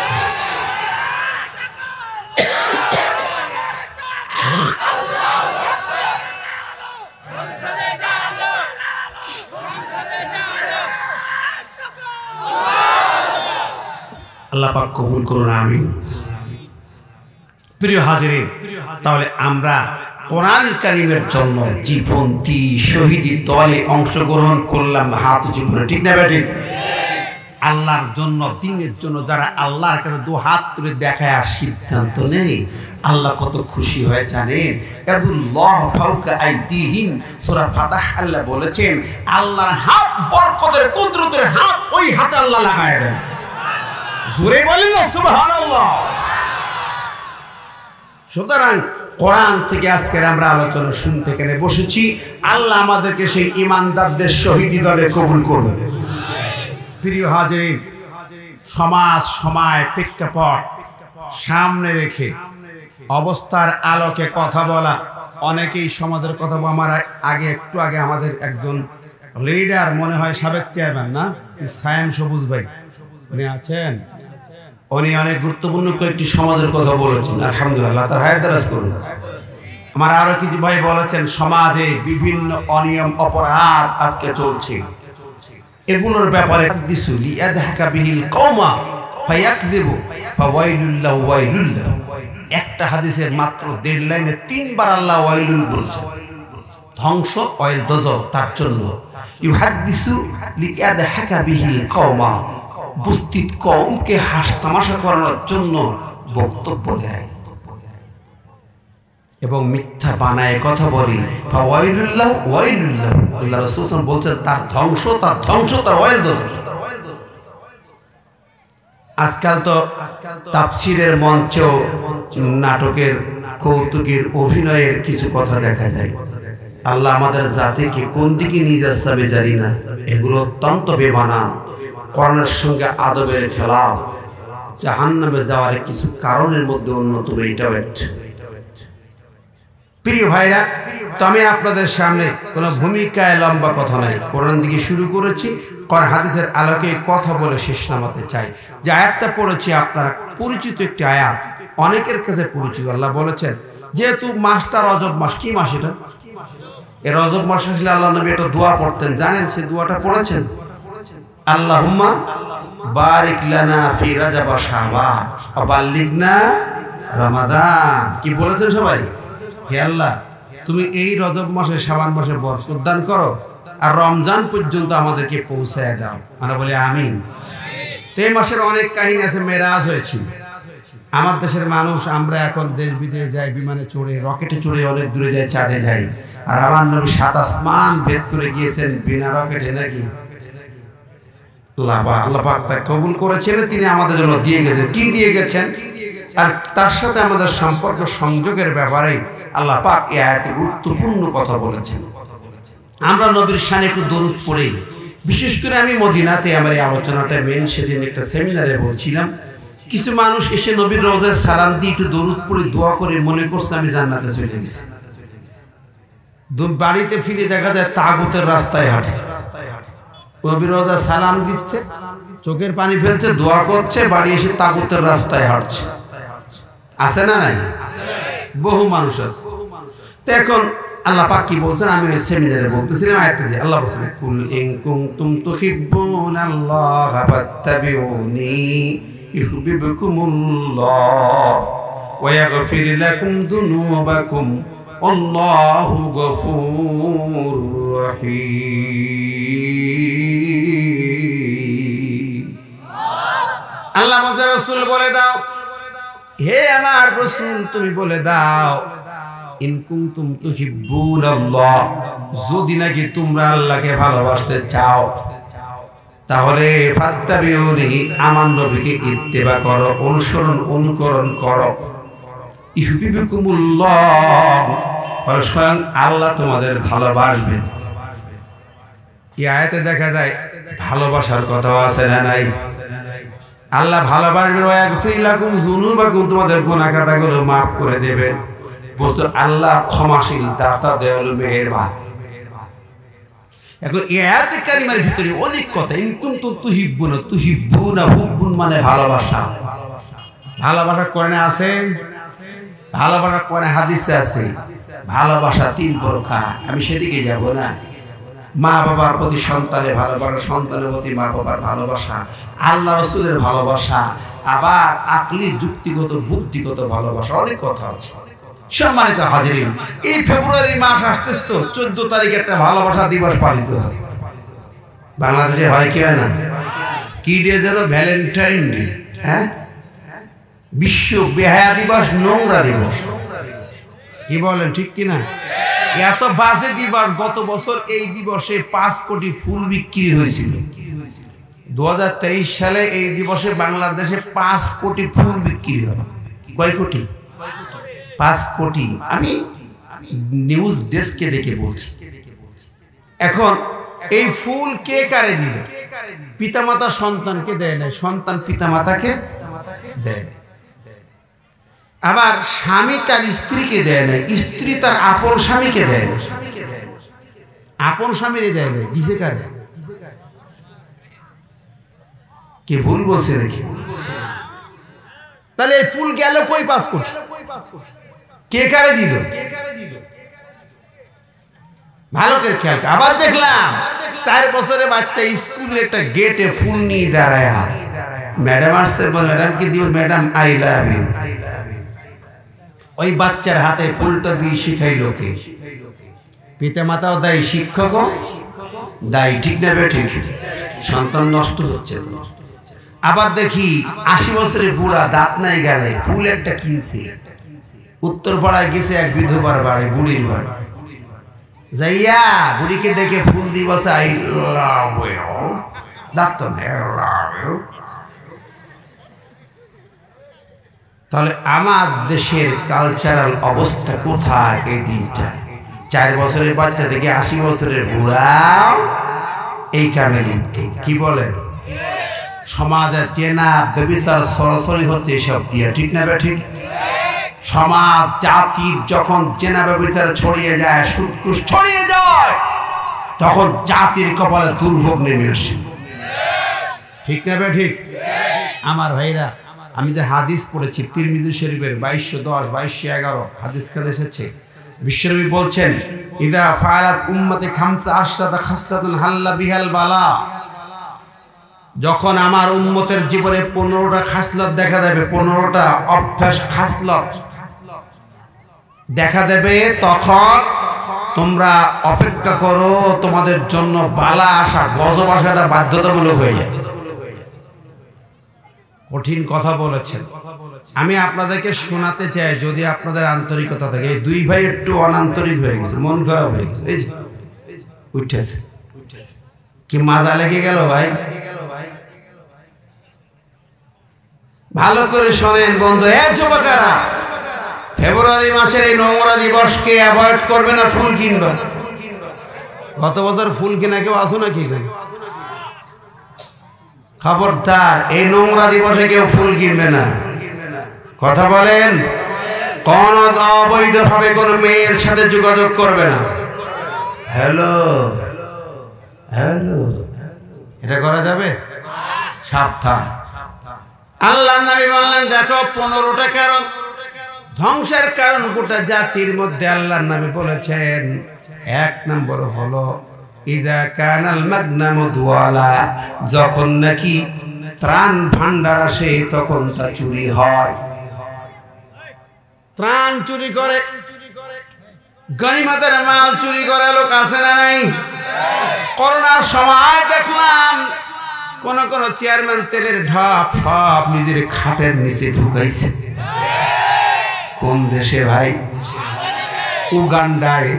আল্লাহ পাক কবুল করুন, আমিন। প্রিয় হাজিরিন, তাহলে আমরা কোরআন কারীমের জন্য জীবন দিয়ে শহীদি দলে অংশগ্রহণ করলাম হাত উঁচু করে। ঠিক না বেঠিক? আল্লাহর জন্য, দ্বীনের জন্য যারা আল্লাহর কাছে দু হাত তুলে দেখায় আর সিদ্ধান্ত নেই, আল্লাহ কত খুশি হয় জানেন? ইয়াদুল্লাহ ফাওকা আইদিহিম, সূরা ফাতাহ আল্লাহ বলেছেন আল্লাহর হাত বরকতের, কুদরতের হাত ওই হাতে আল্লাহ লাগায় দেন। জোরে বলেন না সুবহানাল্লাহ। সুতরাং কোরআন থেকে আজকের আমরা আলোচনা শুনতে কেন বসেছি। আল্লাহ আমাদেরকে সেই ঈমানদারদের শহীদি দলে কবুল করুন। প্রিয় হাজিরিন, সমাজ, সময়, প্রেক্ষাপট সামনে রেখে অবস্থার আলোকে কথা বলা। অনেকেই সমাজের কথা বলা। আমার একটু আগে আমাদের একজন লিডার, মনে হয় সাবেক চেয়ারম্যান না, সায়েম সবুজ ভাই, উনি আছেন, উনি অনেক গুরুত্বপূর্ণ কয়েকটি সমাজের কথা বলেছেন। আলহামদুলিল্লাহ, তার হায়াত দারাজ করুন। আমার আরো কিছু ভাই বলেছেন সমাজে বিভিন্ন অনিয়ম অপরাধ আজকে চলছে, এগুলোর ব্যাপারে একটা হাদিসের মাত্র 1.5 লাইনে 3 বার আল্লাহ ওয়াইলুল বলছেন। ধ্বংস, ওয়াইল দজর, তার জন্য ইউহাদ্দিসু লিয়াদহাকা বিহিল কওমা, উপস্থিত কওমকে হাস তামাশা করানোর জন্য বক্তব্য দেয় এবং মিথ্যা বানায় কথা বলি। ওয়াইলুল্লাহ ওয়াইলুল্লাহ, আল্লাহ রাসূল বলছেন তার ধ্বংস, তার ধ্বংস, তার ওয়াইল দজর। আজকাল তো তাফসীরের মঞ্চেও নাটকের, কৌতুকের, অভিনয়ের কিছু কথা দেখা যায়। আল্লাহ আমাদের জাতিকে কোন দিকে নিয়ে যাচ্ছে আমি জানি না। এগুলো অত্যন্ত বেমানান, কোরআনের সঙ্গে আদবের খেলাফ, জাহান্নামে যাওয়ার কিছু কারণের মধ্যে অন্যতম এটাও একটা। প্রিয় ভাইরা, তো আমি আপনাদের সামনে কোনো ভূমিকায় লম্বা কথা নাই, কোরআন দিকে শুরু করেছি, কোরআন হাদিসের আলোকে কথা বলে শেষ নামাতে চাই। যে আয়াতটা পড়েছি আপনারা পরিচিত একটি আয়াত, অনেকের কাছে পরিচিত। আল্লাহ বলেছেন যেহেতু মাসটা রজব মাস, কি মাস এটা? এই রজব মাস আসলে আল্লাহ নবী একটা দোয়া পড়তেন, জানেন সে দোয়াটা পড়েছেন? আল্লাহুম্মা বারিক লানা ফি রাজাব ওয়া শাবান ওয়া বাল্লিগনা রমাদান। কি বলেছেন সবাই? হে আল্লাহ, তুমি এই রজব মাসে শাবান মাসে বরকত দান করো আর রমজান পর্যন্ত আমাদেরকে পৌঁছায় দাও। আমরা বলি আমিন। এই মাসের অনেক কাহিনী আছে, মেরাজ হয়েছিল। আমার দেশের মানুষ, আমরা এখন দেশ বিদেশ যাই, বিমানে চড়ে, রকেটে চড়ে অনেক দূরে যাই, চাঁদে যাই। আর আমার নবী 7 আসমান ভেদ করে গিয়েছেন বিনা রকেটে, নাকি? আল্লাহ পাক তা কবুল করেছিলেন, তিনি আমাদের জন্য দিয়ে গেছেন। কি দিয়ে গেছেন? আর তার সাথে আমাদের সম্পর্ক সংযোগের ব্যাপারে আল্লাহ পাক এই আয়াতে গুরুত্বপূর্ণ কথা বলেছেন। আমরা নবীর শানে একটু দরুদ পড়ি। বিশেষ করে আমি মদিনাতে আমার এই আলোচনাটা মেন সেদিন একটা সেমিনারে বলছিলাম, কিছু মানুষ এসে নবীর রওজায় সালাম দিয়ে একটু দরুদ পড়ে দোয়া করে মনে করছে আমি জান্নাতে চলে গেছি। বাড়িতে ফিরে দেখা যায় তাগুতের রাস্তায় হাঁটে, নবীর রওজায় সালাম দিচ্ছে, চোখের পানি ফেলছে, দোয়া করছে, বাড়ি এসে তাগুতের রাস্তায় হাঁটছে। আছে না নাই? বহু মানুষ আছে। তো এখন আল্লাহ পাক কি বলছেন, আমি ওই সেমিনারে বলতেছিলাম আয়াতটা দিয়ে। আল্লাহ বলছেন কুল ইন কুনতুম তুহিব্বুনাল্লাহা ফাত্তাবিউনি ইউহিব্বুকুমুল্লাহ ওয়া ইয়াগফির লাকুম যুনুবাকুম আল্লাহু গফুরুর রহিম। আল্লাহ বলছে রাসূল বলে দাও, হে আমার রাসূল তুমি বলে দাও, ইন কুনতুম তুহিব্বুনাল্লাহ, যদি নাকি তোমরা আল্লাহকে ভালোবাসতে চাও তাহলে ফাত্তাবিউনি, আমার নবীকে ইত্তেবা করো, অনুকরণ করো। ইউহিব্বুকুমুল্লাহ, স্বয়ং আল্লাহ তোমাদের ভালোবাসবেন। এই আয়াতে দেখা যায় ভালোবাসার কথাও আছে না নাই? আল্লাহ ভালোবাসবেন, ওয়া ইয়াগফির লাকুম যুনুবাকুম, তোমাদের গুনাহ খাতাগুলো মাফ করে দেবেন। বস্তু আল্লাহ ক্ষমাশীল, দাতা, দয়ালু, মেহেরবান। এখন এই আয়াতে কারিমার ভিতরে অনেক কথা। ইন কুনতুম তুহিব্বুনা, হুব্বুন মানে ভালোবাসা। ভালোবাসা কোরআনে আছে, ভালোবাসা কোরআনে হাদিসে আছে। ভালোবাসা 3 প্রকার, আমি সেদিকে যাব না। মা বাবার প্রতি সন্তানের ভালোবাসা, সন্তানের প্রতি মা বাবার ভালোবাসা, আল্লাহ রাসূলের ভালোবাসা, আবার আকলি যুক্তিগত বুদ্ধিগত ভালোবাসা, অনেক কথা আছে। সম্মানিত হাজিরিন, এই ফেব্রুয়ারি মাস আসতেছে তো 14 তারিখে একটা ভালোবাসা দিবস পালিত হয় বাংলাদেশে। হয় কি হয় না? কি ডে যেন? Valentine day. হ্যাঁ, বিশ্ব বেহায়া দিবস, নোংরা দিবস। কি বলেন, ঠিক কিনা? এত বাজে দিবস। গত বছর এই দিবসে 5 কোটি ফুল বিক্রি হয়েছিল। 2023 সালে এই দিবসে বাংলাদেশে 5 কোটি ফুল বিক্রি হয়। কয় কোটি? 5 কোটি। আমি নিউজ ডেস্কে দেখে বলছি। এখন এই ফুল কে কারে দিল? পিতামাতা সন্তানকে দেয় না, সন্তান পিতামাতাকে দেয় না। আবার স্বামী তার স্ত্রীকে দেয় না, স্ত্রী তার আপন স্বামীকে দেয় না। আপন স্বামীরে দেয় না, দিছে কারে? কে ভুল বলছে নাকি? তাহলে এই ফুল গেল কই? 5 কোটি। কে কারে দিল? ভালো করে খেয়াল। আবার দেখলাম 4 বছরের বাচ্চা স্কুলের একটা গেটে ফুল নিয়ে দাঁড়ায়। ম্যাডাম আসছে, ম্যাডাম কি দিব? Madam I love you. ওই বাচ্চার হাতে ফুলটা দিয়ে শিখাইল কে? পিতা মাতাও দায়ী, শিক্ষকও দায়ী। ঠিক না বেঠিক? সন্তান নষ্ট হচ্ছে। আবার দেখি 80 বছরের বুড়া, দাঁত নাই গেলে, ফুল একটা কিনছে, উত্তর পাড়ায় গেছে এক বিধবার বাড়ি, বুড়ির বাড়ি, যাইয়া বুড়িকে ডেকে ফুল দিবসে আই লাভ ইউ, দাঁত তো নাই, লাভ ইউ। তাহলে আমার দেশের কালচারাল অবস্থা কোথায় এই দিনটা? 4 বছরের বাচ্চা থেকে 80 বছরের বুড়া এই কামে লিপ্ত। কি বলেন? সমাজে চেনা ব্যভিচার সরাসরি হচ্ছে এসব দিয়ে। ঠিক না ঠিক? সমাজ জাতির যখন চেনা ব্যভিচার ছড়িয়ে যায়, সুদঘুষ ছড়িয়ে যায়, তখন জাতির কপালে দুর্ভোগ নেমে আসে। ঠিক না ঠিক? আমার ভাইরা, আমি যে হাদিস পড়েছি তিরমিজি শরীফের 2210 2211 হাদিস কানে এসেছে, বিশ্বনবী বলছেন ইদা ফাআলাত উম্মতি খামসা আশরাতা খাসলাতান হাল্লা বিহাল বালা, যখন আমার উম্মতের জীবনে 15টা খাসলত দেখা দেবে, 15টা অভ্যাস খাসলত দেখা দেবে, তখন তোমরা অপেক্ষা করো, তোমাদের জন্য বালা আসা, গজব আসাটা বাধ্যতামূলক হয়ে যায়। কঠিন কথা বলেছেন। আমি আপনাদেরকে শোনাতে চাই, যদি আপনাদের আন্তরিকতা থাকে। এই দুই ভাই একটু অনান্তরিক হয়ে গেছে, মন খারাপ হয়ে গেছে, এই উঠেছে কি মাজা লেগে গেল ভাই। ভালো করে শোনেন বন্ধু, যুবকেরা, ফেব্রুয়ারি মাসের এই নোংরা দিবসকে অ্যাভয়েড করবে না, ফুল কিনবে। গত বছর ফুল কিনা কেউ আসো নাকি? খবরদার, এই নোংরা দিবসে কেউ ফুল কিনবে না। কথা বলেন, কোন অবৈধভাবে কোন মেয়ের সাথে যোগাযোগ করবে না। হ্যালো হ্যালো, এটা করা যাবে? সাবধান। আল্লাহর নবী বললেন, দেখো 15টা কারণ, ধ্বংসের কারণ গোটা জাতির মধ্যে আল্লাহর নবী বলেছেন। 1 নম্বর হলো ইজা কানাল মাগনামু দুয়ালা, যখন নাকি ত্রাণ ভান্ডার আসে তখন তা চুরি হয়। ত্রাণ চুরি করে, গনিমতের মাল চুরি করে লোক আছে না নাই? করোনার সময় দেখলাম কোন কোন চেয়ারম্যান তেলের ঢাপ সব নিজের খাটের নিচে ঢুকাইছে। কোন দেশে ভাই? উগান্ডায়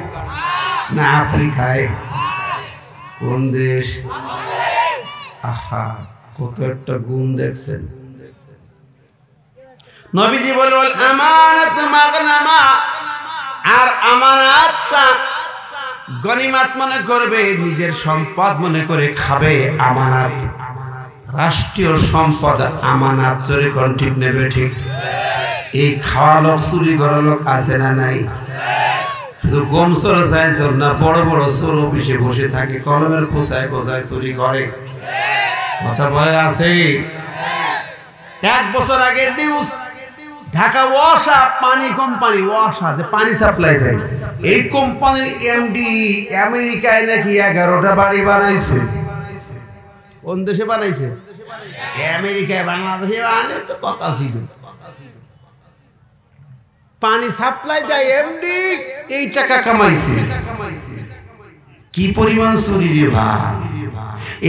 না আফ্রিকায়? কোন দেশ? আহা, কত একটা গুণ দেখছেন। নবীজি বলল আমানাত মাগনামা, আর আমানাতটা গনিমত মনে করবে, নিজের সম্পদ মনে করে খাবে। আমানত রাষ্ট্রীয় সম্পদ, আমানত চুরি কোন ঠিক নেবে? ঠিক। এই খাওয়া লোক, চুরি করা লোক আছে না নাই? শুধু গম চোরা চায় তোর না, বড় বড় চোর অফিসে বসে থাকে, কলমের খোঁচায় খোঁচায় চুরি করে। কথা বলে আছে। 1 বছর আগে নিউজ, ঢাকা ওয়াসা পানি কোম্পানি, ওয়াসা যে পানি সাপ্লাই দেয়, এই কোম্পানির এমডি আমেরিকায় নাকি 11টা বাড়ি বানাইছে। কোন দেশে বানাইছে? আমেরিকায়। বাংলাদেশে বানালে তো কথা ছিল। পানি সাপ্লাই দেয় এমডি, এই টাকা কামাইছে। কি পরিমাণ চুরি রে ভাই।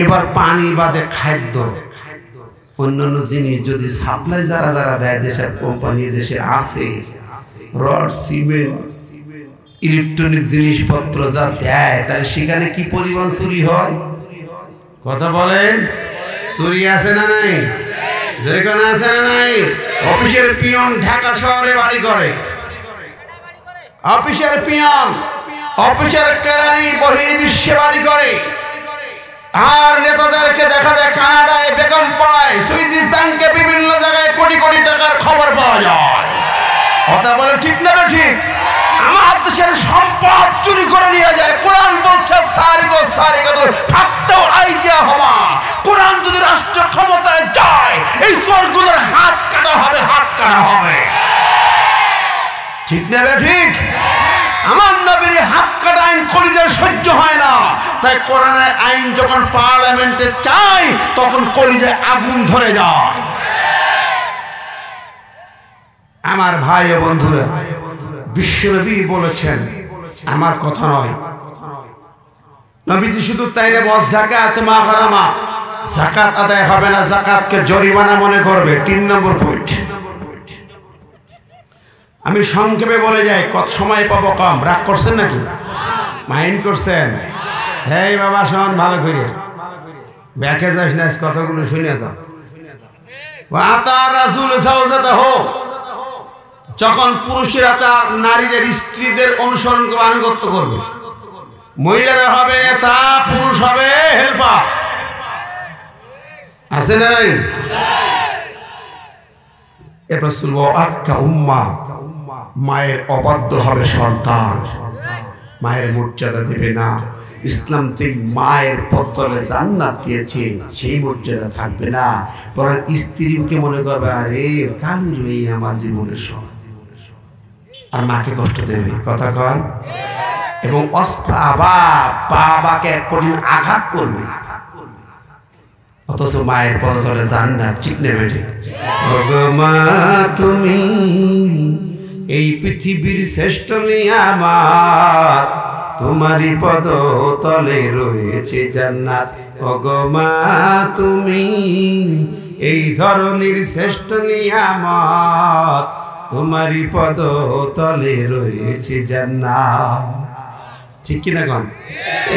এবার পানি বাদে খাদ্য, অন্যান্য জিনিস যদি সাপ্লাই যারা যারা দেয়, দেশের কোম্পানি দেশে আছে, রড, সিমেন্ট, ইলেকট্রনিক জিনিসপত্র যা দেয়, তাহলে সেখানে কি পরিমাণ চুরি হয়? কথা বলেন, চুরি আছে না নাই? যেখানে আছে না নাই? অফিসের পিয়ন ঢাকা শহরে বাড়ি করে, অফিসের পিয়ন, অফিসের কেরানি বহির্বিশ্বে বাড়ি করে। আর নেতাদেরকে দেখা যায় কানাডায়, বেগম পাড়ায়, সুইডিশ ব্যাংকে, বিভিন্ন জায়গায় কোটি কোটি টাকার খবর পাওয়া যায়। কথা বলে ঠিক না ঠিক? আমার দেশের সম্পদ চুরি করে নিয়ে যায়। কোরআন বলছে সারিগো সারিগো ফাক্তাও আইদিয়া হমা, কোরআন যদি রাষ্ট্র ক্ষমতায় যায়, এই চোরগুলোর হাত কাটা হবে, হাত কাটা হবে। ঠিক না ঠিক? আমার নবীর হাত কাটা আইন কলিজার সহ্য হয় না, তাই কোরআনের আইন যখন পার্লামেন্টে চাই, তখন কলিজায় আগুন ধরে যায়। আমার ভাই ও বন্ধুরা, বিশ্বনবী বলেছেন, আমার কথা নয়, নবীজি শুধু তাই না, যাকাত মা গারামা, যাকাত আদায় হবে না, যাকাতকে জরিমানা মনে করবে। 3 নম্বর পয়েন্ট। আমি সংক্ষেপে বলে যাই, কত সময় পাবো কম, রাগ করছেন নাকি? মাইন্ড করছেন? হ্যাঁ বাবা শোন ভালো করে, ব্যাকে যাস না, কতগুলো শুনে তো। যখন পুরুষেরা তার নারীদের, স্ত্রীদের অনুসরণ করে আনুগত্য করবে, মহিলারা হবে নেতা, পুরুষ হবে হেল্পার। আছে না নাই? এবার শুনবো আক্কা উম্মা, মায়ের অবাধ্য হবে সন্তান, মায়ের মর্যাদা দেবে না, ইসলাম যেই মায়ের পদতলে জান্নাত দিয়েছে সেই মর্যাদা থাকবে না, বরং স্ত্রীকে মনে করবে আরে কালুর মেয়ে আমার জীবনের সব, আর মাকে কষ্ট দেবে। কথা কন। এবং বাবাকে কঠিন আঘাত করবে, অথচ মায়ের পদতলে জান্নাত। ঠিক নেবে ঠিক? মা তুমি এই পৃথিবীর শ্রেষ্ঠ নিয়ামত, তোমারই পদতলে রয়েছে জান্নাত। ওগো মা তুমি এই ধরনের শ্রেষ্ঠ নিয়ামত, তোমারই পদতলে রয়েছে জান্নাত। ঠিক কিনা কন?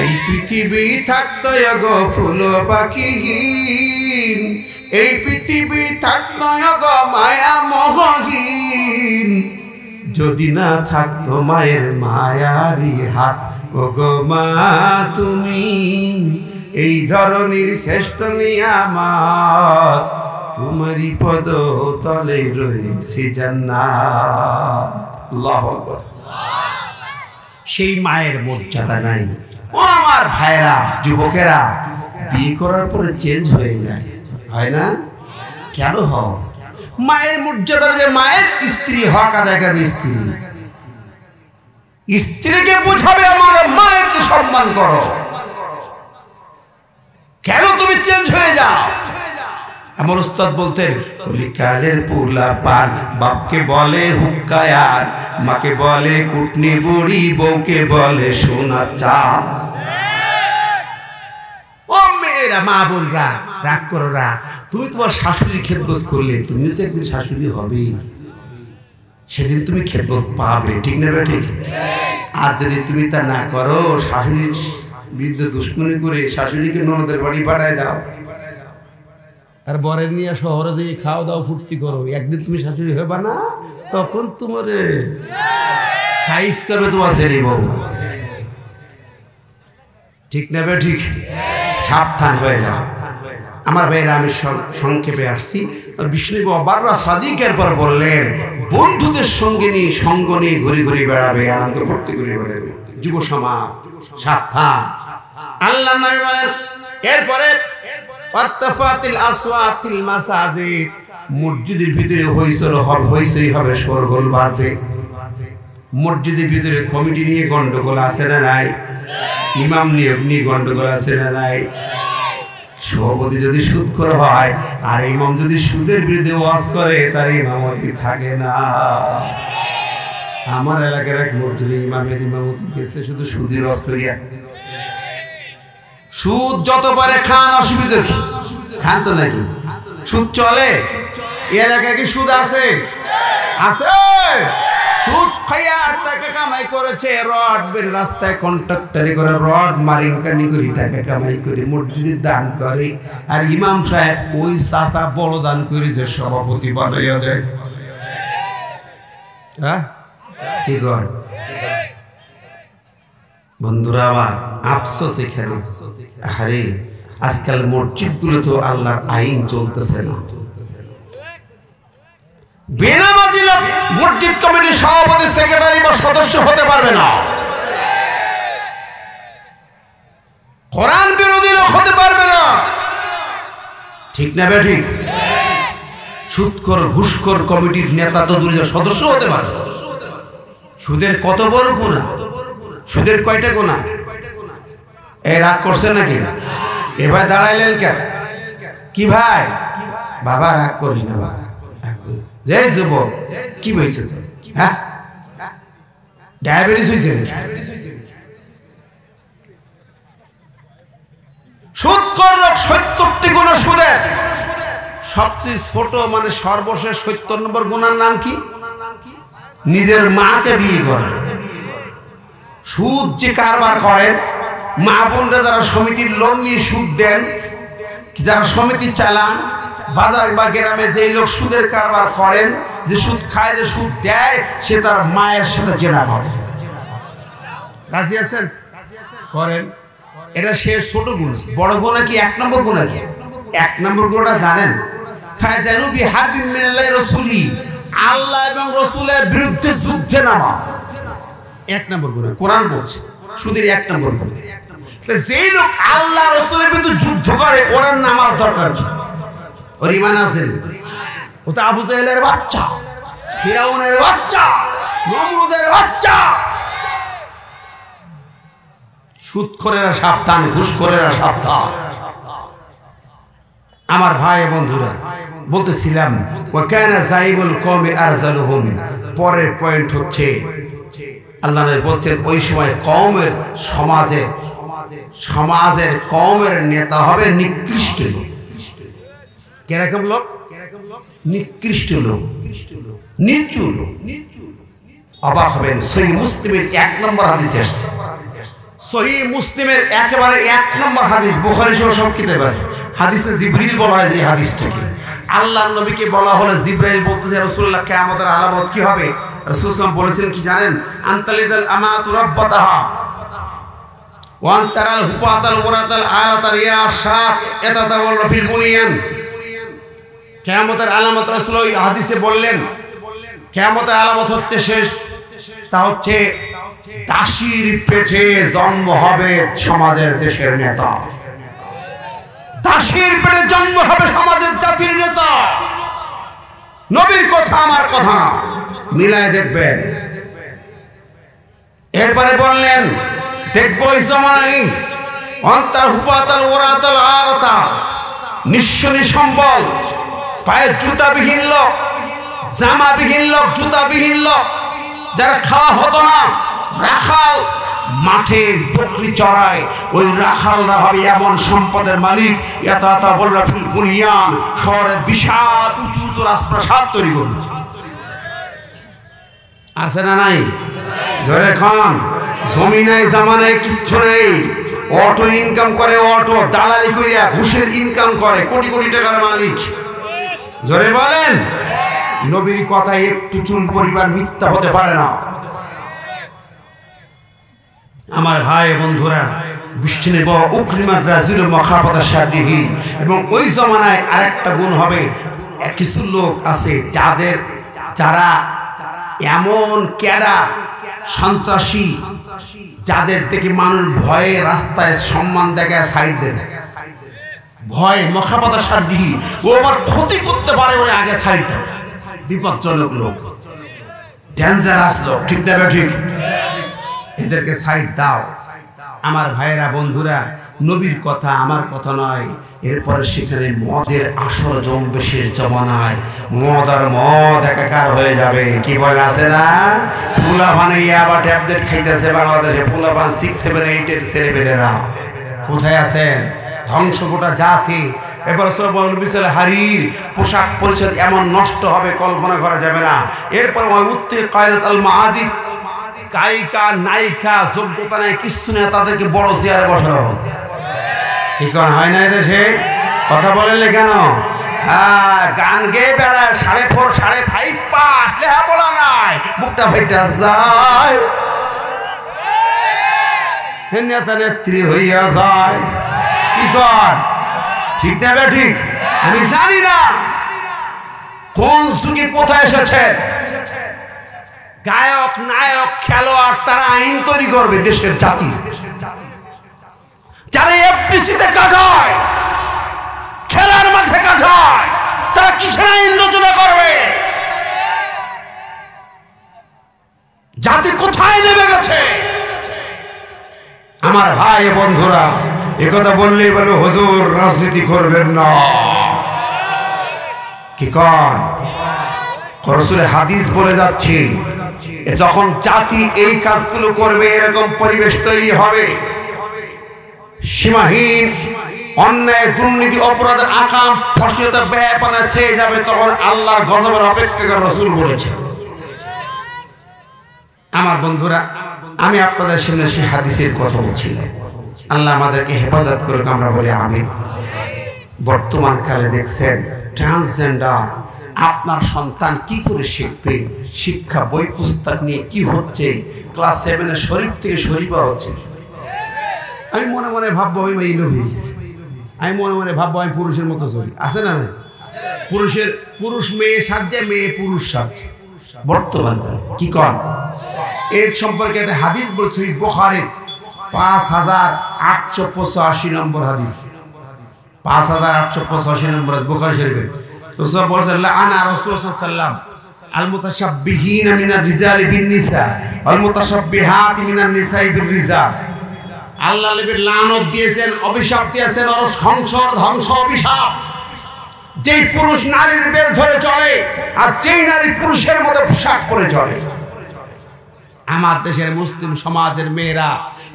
এই পৃথিবী থাকতো গো ফুল পাখিহীন, এই পৃথিবী থাকতো গো মায়া মোহহীন, যদি না থাকতো মায়ের মায়ারি হাত। ওগো মা তুমি এই ধরনের শ্রেষ্ঠ নিয়ামত, তোমারই পদতলে রয়েছে জান্নাত। আল্লাহু আকবার। সেই মায়ের মর্যাদা নাই। ও আমার ভাইরা, যুবকেরা, বিয়ে করার পরে চেঞ্জ হয়ে যায়, হয় না? কেন হও? মায়ের মর্যাদা দেবে, মায়ের স্ত্রী হক আদায় করবে স্ত্রী, স্ত্রীকে বুঝাবে আমার মায়েরকে সম্মান করো। কেন তুমি চেঞ্জ হয়ে যাও? আমার উস্তাদ বলতেন, কলিকালের পোলা পান, বাপকে বলে হুক্কায়ার, মাকে বলে কুটনি বুড়ি, বউকে বলে সোনা চা। ও মেয়েরা, মা বোনরা, রাগ করো না। তুমি তোমার শাশুড়ির খেদমত করলে তুমিও তো একদিন শাশুড়ি হবে, সেদিন তুমি খেদমত পাবে। ঠিক না ঠিক? আর যদি তুমি তা না করো, শাশুড়ির বিরুদ্ধে দুশ্মনী করে শাশুড়িকে ননদের বাড়ি পাঠায় দাও, আর বরের নিয়ে শহরে যেয়ে খাওয়া দাওয়া ফুর্তি করো, একদিন তুমি শাশুড়ি হবে না, তখন তোমার সাইজ করবে তোমার ছেলে বউ। ঠিক না ঠিক? সাবধান হয়ে যাও আমার ভাইরা। আমি সংক্ষেপে আসছি। বিষ্ণু বাবা সাদিকের পর বললেন, বন্ধুদের সঙ্গে নিয়ে সঙ্গ নিয়ে ঘুরে ঘুরে বেড়াবে, আনন্দ করতে ঘুরে বেড়াবে। যুব সমাজ সাবধান। আল্লাহ নবী বলেন, এরপরে মসজিদের ভিতরে হইচই হবে, শোরগোল বাড়বে। মসজিদের ভিতরে কমিটি নিয়ে গন্ডগোল আছে না নাই? ইমাম নিয়ে গন্ডগোল আছে না নাই? সভাপতি যদি সুদ করে হয় আর ইমাম যদি সুদের বিরুদ্ধে ওয়াজ করে, তার ইমামতি থাকে না। আমার এলাকার এক মসজিদে ইমামের ইমামতি গেছে শুধু সুদের ওয়াজ করিয়া। সুদ যত পারে খান, অসুবিধা কি? খান তো নাকি? সুদ চলে? এলাকায় কি সুদ আছে? আছে। সুদ খাইয়া টাকা কামাই করেছে, রড বের রাস্তায় কন্ট্রাক্টরি করে, রড মারিংকানি করে টাকা কামাই করে, মসজিদের দান করে। আর ইমাম সাহেব ওই চাচা বড় দান করে যে সভাপতি বানাইয়া দেয়। হ্যাঁ, কি কর বন্ধুরা আমার? আফসোস এখানে, আরে আজকাল মসজিদগুলো তো আল্লাহর আইন চলতেছে না। বেনামাজি লোক মসজিদ কমিটির সভাপতি, সেক্রেটারি বা সদস্য হতে পারবে না। কোরআন বিরোধী লোক হতে পারবে না। ঠিক না ঠিক? সুদখোর ঘুষখোর কমিটির নেতা তো দূরে, সদস্য হতে পারবে। সুদের কত বড় গুনাহ, সুদের কয়টা গুনাহ? এই রাগ করছেন নাকি? এবার দাঁড়াইলেন কেন? কি ভাই? বাবা রাগ করি না, বাবা যে যুবক, কি হয়েছে তো? হ্যাঁ, ডায়াবেটিস হয়েছে? সুদখোর লোক ৭০টি গুণ সুদের। সবচেয়ে ছোট মানে সর্বশেষ ৭০ নম্বর গুণার নাম কি? নিজের মাকে বিয়ে করে। সুদ যে কারবার করেন, মা বোনরা যারা সমিতির লোন নিয়ে সুদ দেন, যারা সমিতি চালান, বাজার বা গ্রামে যে লোক সুদের কারবার করেন, যে সুদ খায়, যে সুদ দেয়, সে তার মায়ের সাথে জেনা করে। রাজি আছেন? করেন। এটা সে ছোট গুণ। বড় গুণা কি? ১ নম্বর গুণা কি? ১ নম্বর গুণটা জানেন? আল্লাহ এবং রসুলের বিরুদ্ধে যুদ্ধে নামা ১ নম্বর গুণা। কোরআন বলছে সুদের ১ নম্বর গুণ। যেই লোক আল্লাহ রাসূলের বিরুদ্ধে যুদ্ধ করে ওর নামাজ দরকার কি? ওর ঈমান আছে? ও তো আবু জাহেলের বাচ্চা, ফিরাউনের বাচ্চা, নমরুদের বাচ্চা। সুদখোরেরা সাবধান, ঘুষখোরেরা সাবধান। আমার ভাই বন্ধুরা, বলতেছিলাম ওয়াকানা যাইবুল কওমি আরজালুহুম। পরের পয়েন্ট হচ্ছে আল্লাহ নবী বলছেন ওই সময় কওমের সমাজের কওমের নেতা হবে নিকৃষ্ট লোক। কিরকম লোক? নিকৃষ্ট লোক, নিচু লোক। অবাক হবেন, সহিহ মুসলিমের 1 নম্বর হাদিসে আসছে। সহিহ মুসলিমের একেবারে 1 নম্বর হাদিস, বুখারী সহ সব কিতাবে আছে। হাদিসে জিবরিল বলা হয় যে হাদিসটাকে আল্লাহর নবীকে বলা হলো, জিবরাইল বলতেছে রাসূলুল্লাহ কিয়ামতের আলামত কি হবে? রাসূল সাল্লাল্লাহু আলাইহি ওয়াসাল্লাম বলেছিলেন কি জানেন? আনতালিদাল আমাতু রাব্বাতাহা ওয়া আনতারাল হুফাতাল ওরাতাল আলাতা রিয়াশাত ইয়াতাদাওয়াল্লা ফিল বুনিয়ান। কিয়ামতের আলামত রাসূল ওই হাদিসে বললেন, কিয়ামতের আলামত হচ্ছে শেষ, তা হচ্ছে দাসীর পেটে জন্ম হবে সমাজের দেশের নেতা। দাসীর পেটে জন্ম হবে সমাজের জাতির নেতা। নবীর কথা আমার কথা মিলায় দেখবেন। এরপরে বললেন দেখবো এই জমানায় অন্তর হুপাতাল ওরাতাল আরাতা, নিঃস্ব নিসম্বল, পায়ে জুতাবিহীন লোক, জামাবিহীন লোক, জুতাবিহীন লোক, যারা খাওয়া হতো না, রাখাল মাঠে বকরি চড়ায়, ওই রাখালরা হবে এমন সম্পদের মালিক, ইয়াতাতাওয়াল্লা ফিল বুনিয়ান, শহরের বিশাল উঁচু উঁচু রাজপ্রাসাদ তৈরি করবে। আছে না নাই? জোরে খান। জমি নাই, জামা নাই, কিচ্ছু নেই। অটো ইনকাম করে, অটো দালালি করিয়া ঘুষের ইনকাম করে, কোটি কোটি টাকার মালিক। জোরে বলেন। নবীর কথা একটু চুল পরিবার মিথ্যা হতে পারে না। আমার ভাই বন্ধুরা, বিশ্বনবী উকরিমার রাজুল মাখাফাতা শারদিহি। এবং ওই জমানায় আরেকটা গুণ হবে, কিছু লোক আছে যারা এমন ক্যাডা সন্ত্রাসী, যাদের থেকে মানুষ ভয়ে রাস্তায় সম্মান দেখায় সাইড দেবে, ভয় মাখাফাতা শারদিহি, ও আবার ক্ষতি করতে পারে ওরে আগে সাইড দেবে। বিপজ্জনক লোক, ডেঞ্জারাস লোক, ঠিক না ঠিক? এদেরকে সাইড দাও। আমার ভাইয়েরা বন্ধুরা, নবীর কথা আমার কথা নয়। এরপরে সেখানে মদের আসর জমবে শেষ জমানায়। মদ আর মদ একাকার হয়ে যাবে। কি বলে আছে না, পোলাপানে ইয়াবা ট্যাবলেট খাইতেছে বাংলাদেশে, পোলাপান 6, 7, 8 এর ছেলেপেলেরা। কোথায় আছেন? ধ্বংস গোটা জাতি। এবার বিশাল হারির পোশাক পরিচ্ছদ এমন নষ্ট হবে কল্পনা করা যাবে না। এরপর ওই উত্তে কায়নাত আল মাআজিব, গায়িকা নায়িকা যোগ্যতা নাই, কিছু নেই, তাদেরকে বড় চেয়ারে বসানো হবে। কি কোন হয় না দেশে? কথা বলেন কেন? হ্যাঁ, গান গেয়ে বেড়ায়, 4.5, 5.5 পাস, লেখাপড়া নাই, মুখটা ফেটে যায়, নেতা নেত্রী হইয়া যায়। কি কর? ঠিক না ঠিক? আমি জানি না কোন যুগে কোথায় এসেছে। গায়ক, নায়ক, খেলোয়াড়, তারা আইন তৈরি করবে দেশের জাতি। যারা এফটিসিতে কাটায়, খেলার মাঠে কাটায়, তারা কিসের আইন রচনা করবে? জাতি কোথায় নেমে গেছে? আমার ভাই বন্ধুরা, একথা বললেই বলবে হুজুর রাজনীতি করবেন না। কি কন? রাসূলের হাদিস বলে যাচ্ছে, যখন জাতি এই কাজগুলো করবে, এরকম পরিবেশ তৈরি হবে, সীমাহীন অন্যায়, দুর্নীতি, অপরাধ, আকাম, ফসলিয়ত, ব্যয়পানা ছেয়ে যাবে, তখন আল্লাহর গজবের অপেক্ষা করে রাসূল বলেছে। আমার বন্ধুরা, আমি আপনাদের সামনে সেই হাদিসের কথা বলছি। আল্লাহ আমাদেরকে হেফাজত করুক, আমরা বলি আমিন। বর্তমান কালে দেখছেন ট্রান্সজেন্ডার, আপনার সন্তান কি করে শিখবে? শিক্ষা বই পুস্তক নিয়ে কি হচ্ছে? ক্লাস 7 এ শরীফ থেকে শরীফা হচ্ছে। আমি মনে মনে ভাববো আমি ইলো হয়ে গেছি। আমি মনে মনে ভাববো আমি পুরুষের মতো চলি। আছে না? পুরুষ মেয়ে সাজছে, মেয়ে পুরুষ সাজছে বর্তমান। কি কর? এর সম্পর্কে একটা হাদিস বলছে বুখারীর 5885 নম্বর হাদিস, 5885 নম্বর বুখারী শরীফে রাসূল বলেছেন লাআনা রাসূলুল্লাহ সাল্লাল্লাহু আলাইহি ওয়াসাল্লাম আল মুতাশাব্বিহিনা মিনার রিজালি বিন নিসা ওয়াল মুতাশাব্বিহাতি মিনান নিসাই বির রিজাল। আল্লাহ নবী লানত দিয়েছেন, অভিশাপ দিয়েছেন, সংসার ধ্বংস অভিশাপ। যেই পুরুষ নারীর বেশ ধরে চলে আর যেই নারী পুরুষের মতো পোশাক পরে চলে। আমার দেশের মুসলিম সমাজের মেয়েরা,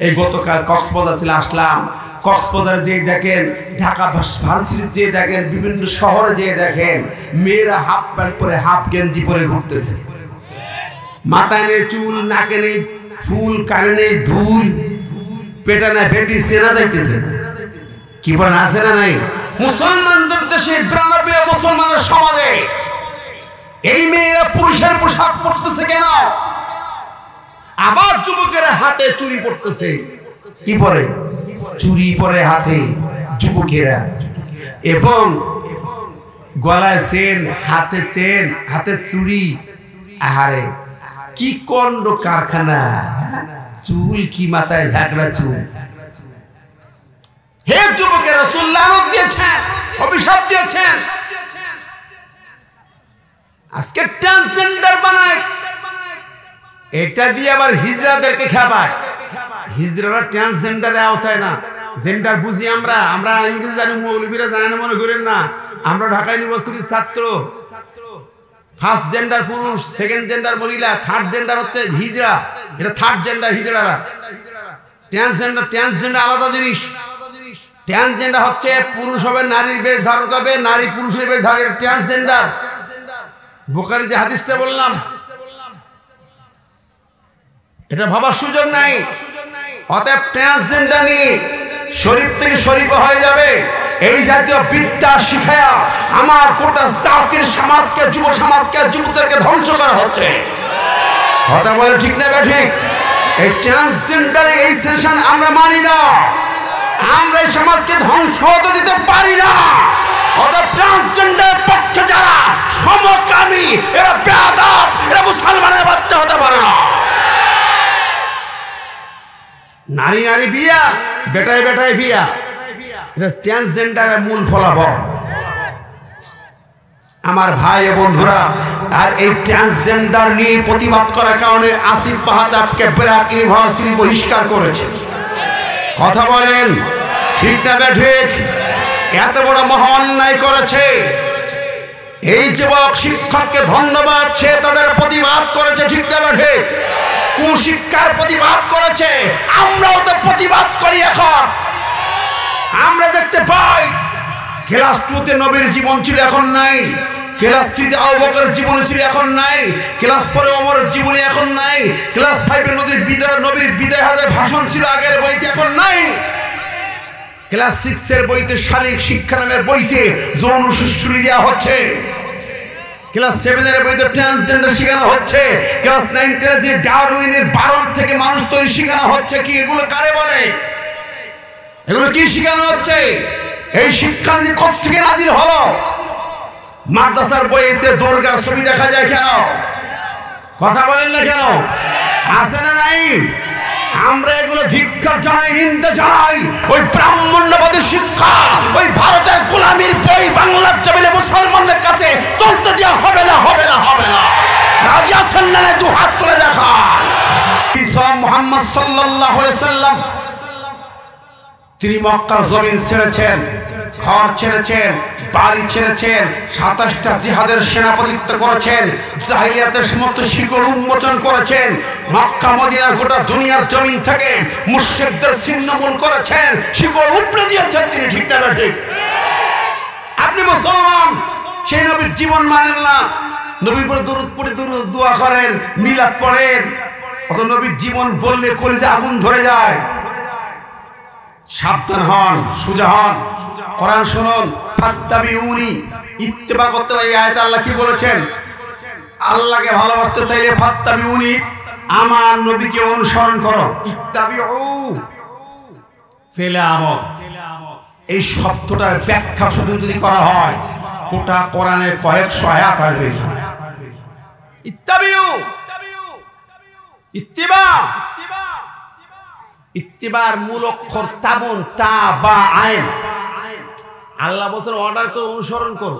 এই গতকাল কক্সবাজার ছিল আসলাম, কক্সবাজার যে দেখেন, ঢাকা ভার্সিটির যে দেখেন, বিভিন্ন শহরে যে দেখেন, মেয়েরা হাফ প্যান্ট পরে হাফ গেঞ্জি পরে ঘুরতেছে। মাথায় নেই চুল, নাকে নেই ফুল, কানে নেই ধুল, পেটা না বেটি সেনা যাইতেছে। কি বলেন, আছে না নাই? মুসলমানদের দেশে 92 মুসলমানের সমাজে এই মেয়েরা পুরুষের পোশাক পরতেছে কেন? আবার যুবকেরা হাতে চুরি পরতেছে। কি পরে? চুরি পরে হাতে যুবকেরা, এবং গলায় চেন, হাতে চেন, হাতে চুরি। আহারে কি কন্ড কারখানা! চুল কি মাথায় ঝাঁকড়া চুল! হে যুবকেরা, রাসূল লানত দিয়েছেন, অভিশাপ দিয়েছেন। আজকে ট্রান্সজেন্ডার বানায়, এটা দিয়ে আবার হিজড়াদেরকে খাবায়। হিজড়ারা ট্রান্সজেন্ডারের আওতায় না। জেন্ডার বুঝি আমরা, ইংরেজি জানি, মৌলবীরা জানে না মনে করেন না। আমরা ঢাকা ইউনিভার্সিটির ছাত্র। ফার্স্ট জেন্ডার পুরুষ, সেকেন্ড জেন্ডার মহিলা, থার্ড জেন্ডার হচ্ছে হিজড়া। এটা থার্ড জেন্ডার হিজড়ারা। ট্রান্সজেন্ডার আলাদা জিনিস। ট্রান্সজেন্ডার হচ্ছে পুরুষ হবে, নারীর বেশ ধারণ করবে, নারী পুরুষের বেশ ধারণ। ট্রান্সজেন্ডার বুখারী যে হাদিসটা বললাম, এটা ভাবার সুযোগ নাই। অতএব ট্রান্সজেন্ডার নিয়ে শরীফ থেকে শরীফ হয়ে যাবে। এই জাতীয় বিদ্যা শিখায়া আমার গোটা জাতির সমাজকে, যুব সমাজকে, যুবকদেরকে ধ্বংস করা হচ্ছে। কথা বলে ঠিক না ঠিক? এই ট্রান্সজেন্ডারের এই সেশন আমরা মানি না। আমরা এই সমাজকে ধ্বংস হতে দিতে পারি না। অতএব ট্রান্সজেন্ডারের পক্ষে যারা সমকামী, এরা বেয়াদব, এরা মুসলমানের বাচ্চা হতে পারে না। নারী নারী বিয়া, বেটায় বেটায় বিয়া, এটা ট্রান্সজেন্ডারের মূল ফলাফল। আমার ভাই ও বন্ধুরা, আর এই ট্রান্সজেন্ডার নিয়ে প্রতিবাদ করার কারণে আসিফ মাহতাবকে ব্র্যাক ইউনিভার্সিটি বহিষ্কার করেছে। কথা বলেন ঠিক না ঠিক? এত বড় মহা অন্যায় করেছে। এই যুবক শিক্ষককে ধন্যবাদ, সে তাদের প্রতিবাদ করেছে। ঠিক না ঠিক? কুশিক্ষার প্রতিবাদ করেছে। আমরাও তো প্রতিবাদ করি। এখন আমরা দেখতে পাই ক্লাস 2-তে নবীর জীবন ছিল, এখন নাই। ক্লাস 3-তে আবু বকরের জীবন ছিল, এখন নাই। ক্লাস 4-এ ওমরের জীবনী, এখন নাই। ক্লাস 5-এ নবীর বিদায় হাজার ভাষণ ছিল আগের বইতে, এখন নাই। ক্লাস 6-এর বইতে, শারীরিক শিক্ষা নামের বইতে যৌন সুশ্রী দেওয়া হচ্ছে। ক্লাস 7-এর বইতে ট্রান্সজেন্ডার শেখানো হচ্ছে। ক্লাস 9-এর যে ডারউইনের বারণ থেকে মানুষ তৈরি শেখানো হচ্ছে। কি এগুলো কারে বলে? এগুলো কি শেখানো হচ্ছে? এই শিক্ষা নীতি কোত্থেকে নাজিল হলো? মাদ্রাসার বইতে দুর্গার ছবি দেখা যায় কেন? কথা বলেন না কেন? আছে না নাই? আমরা এগুলো ধিক্কার জানাই, নিন্দা জানাই। ওই ব্রাহ্মণ্যবাদী শিক্ষা, ওই ভারতের গোলামীর বই বাংলার জমিনে মুসলমানদের কাছে চলতে দেওয়া হবে না, হবে না, হবে না। রাজা সাল্লাল্লাহু দু হাত তুলে দেখান। মুহাম্মদ সাল্লাল্লাহু আলাইহি সাল্লাম তিনি মক্কার জমিন ছেড়েছেন, ঘর ছেড়েছেন, বাড়ি ছেড়েছেন, 27টা জিহাদের সেনাপতিত্ব করেছেন, জাহিলিয়াতের সমস্ত শিকড় উন্মোচন করেছেন, মক্কা মদিনার গোটা দুনিয়ার জমিন থেকে মুশরিকদের ছিন্নমূল করেছেন, শিকড় উপড়ে দিয়েছেন তিনি। ঠিক না ঠিক? আপনি মুসলমান, সেই নবীর জীবন মানেন না, নবীর উপরে দরুদ পড়ে দোয়া করেন, মিলাদ পড়েন, অত নবীর জীবন বললে কলিজা আগুন ধরে যায়। সাবধান হন, সোজা হন, কোরআন শুনুন। ফাত্তাবিউনি, ইত্তেবা করতে হবে। এই আয়াতে আল্লাহ কি বলেছেন? আল্লাহকে ভালোবাসতে চাইলে ফাত্তাবিউনি, আমার নবীকে অনুসরণ করো। ইত্তাবিউ ফেলে আমল, এই শব্দটার ব্যাখ্যা শুধু যদি করা হয়, গোটা কোরআনের কয়েকশো আয়াত আসবে। ইত্তাবিউ, ইত্তিবা, ইত্তিবার মূল অক্ষর তাবুন, তা বা আইন। আল্লাহ বলছেন অর্ডার করে অনুসরণ করো,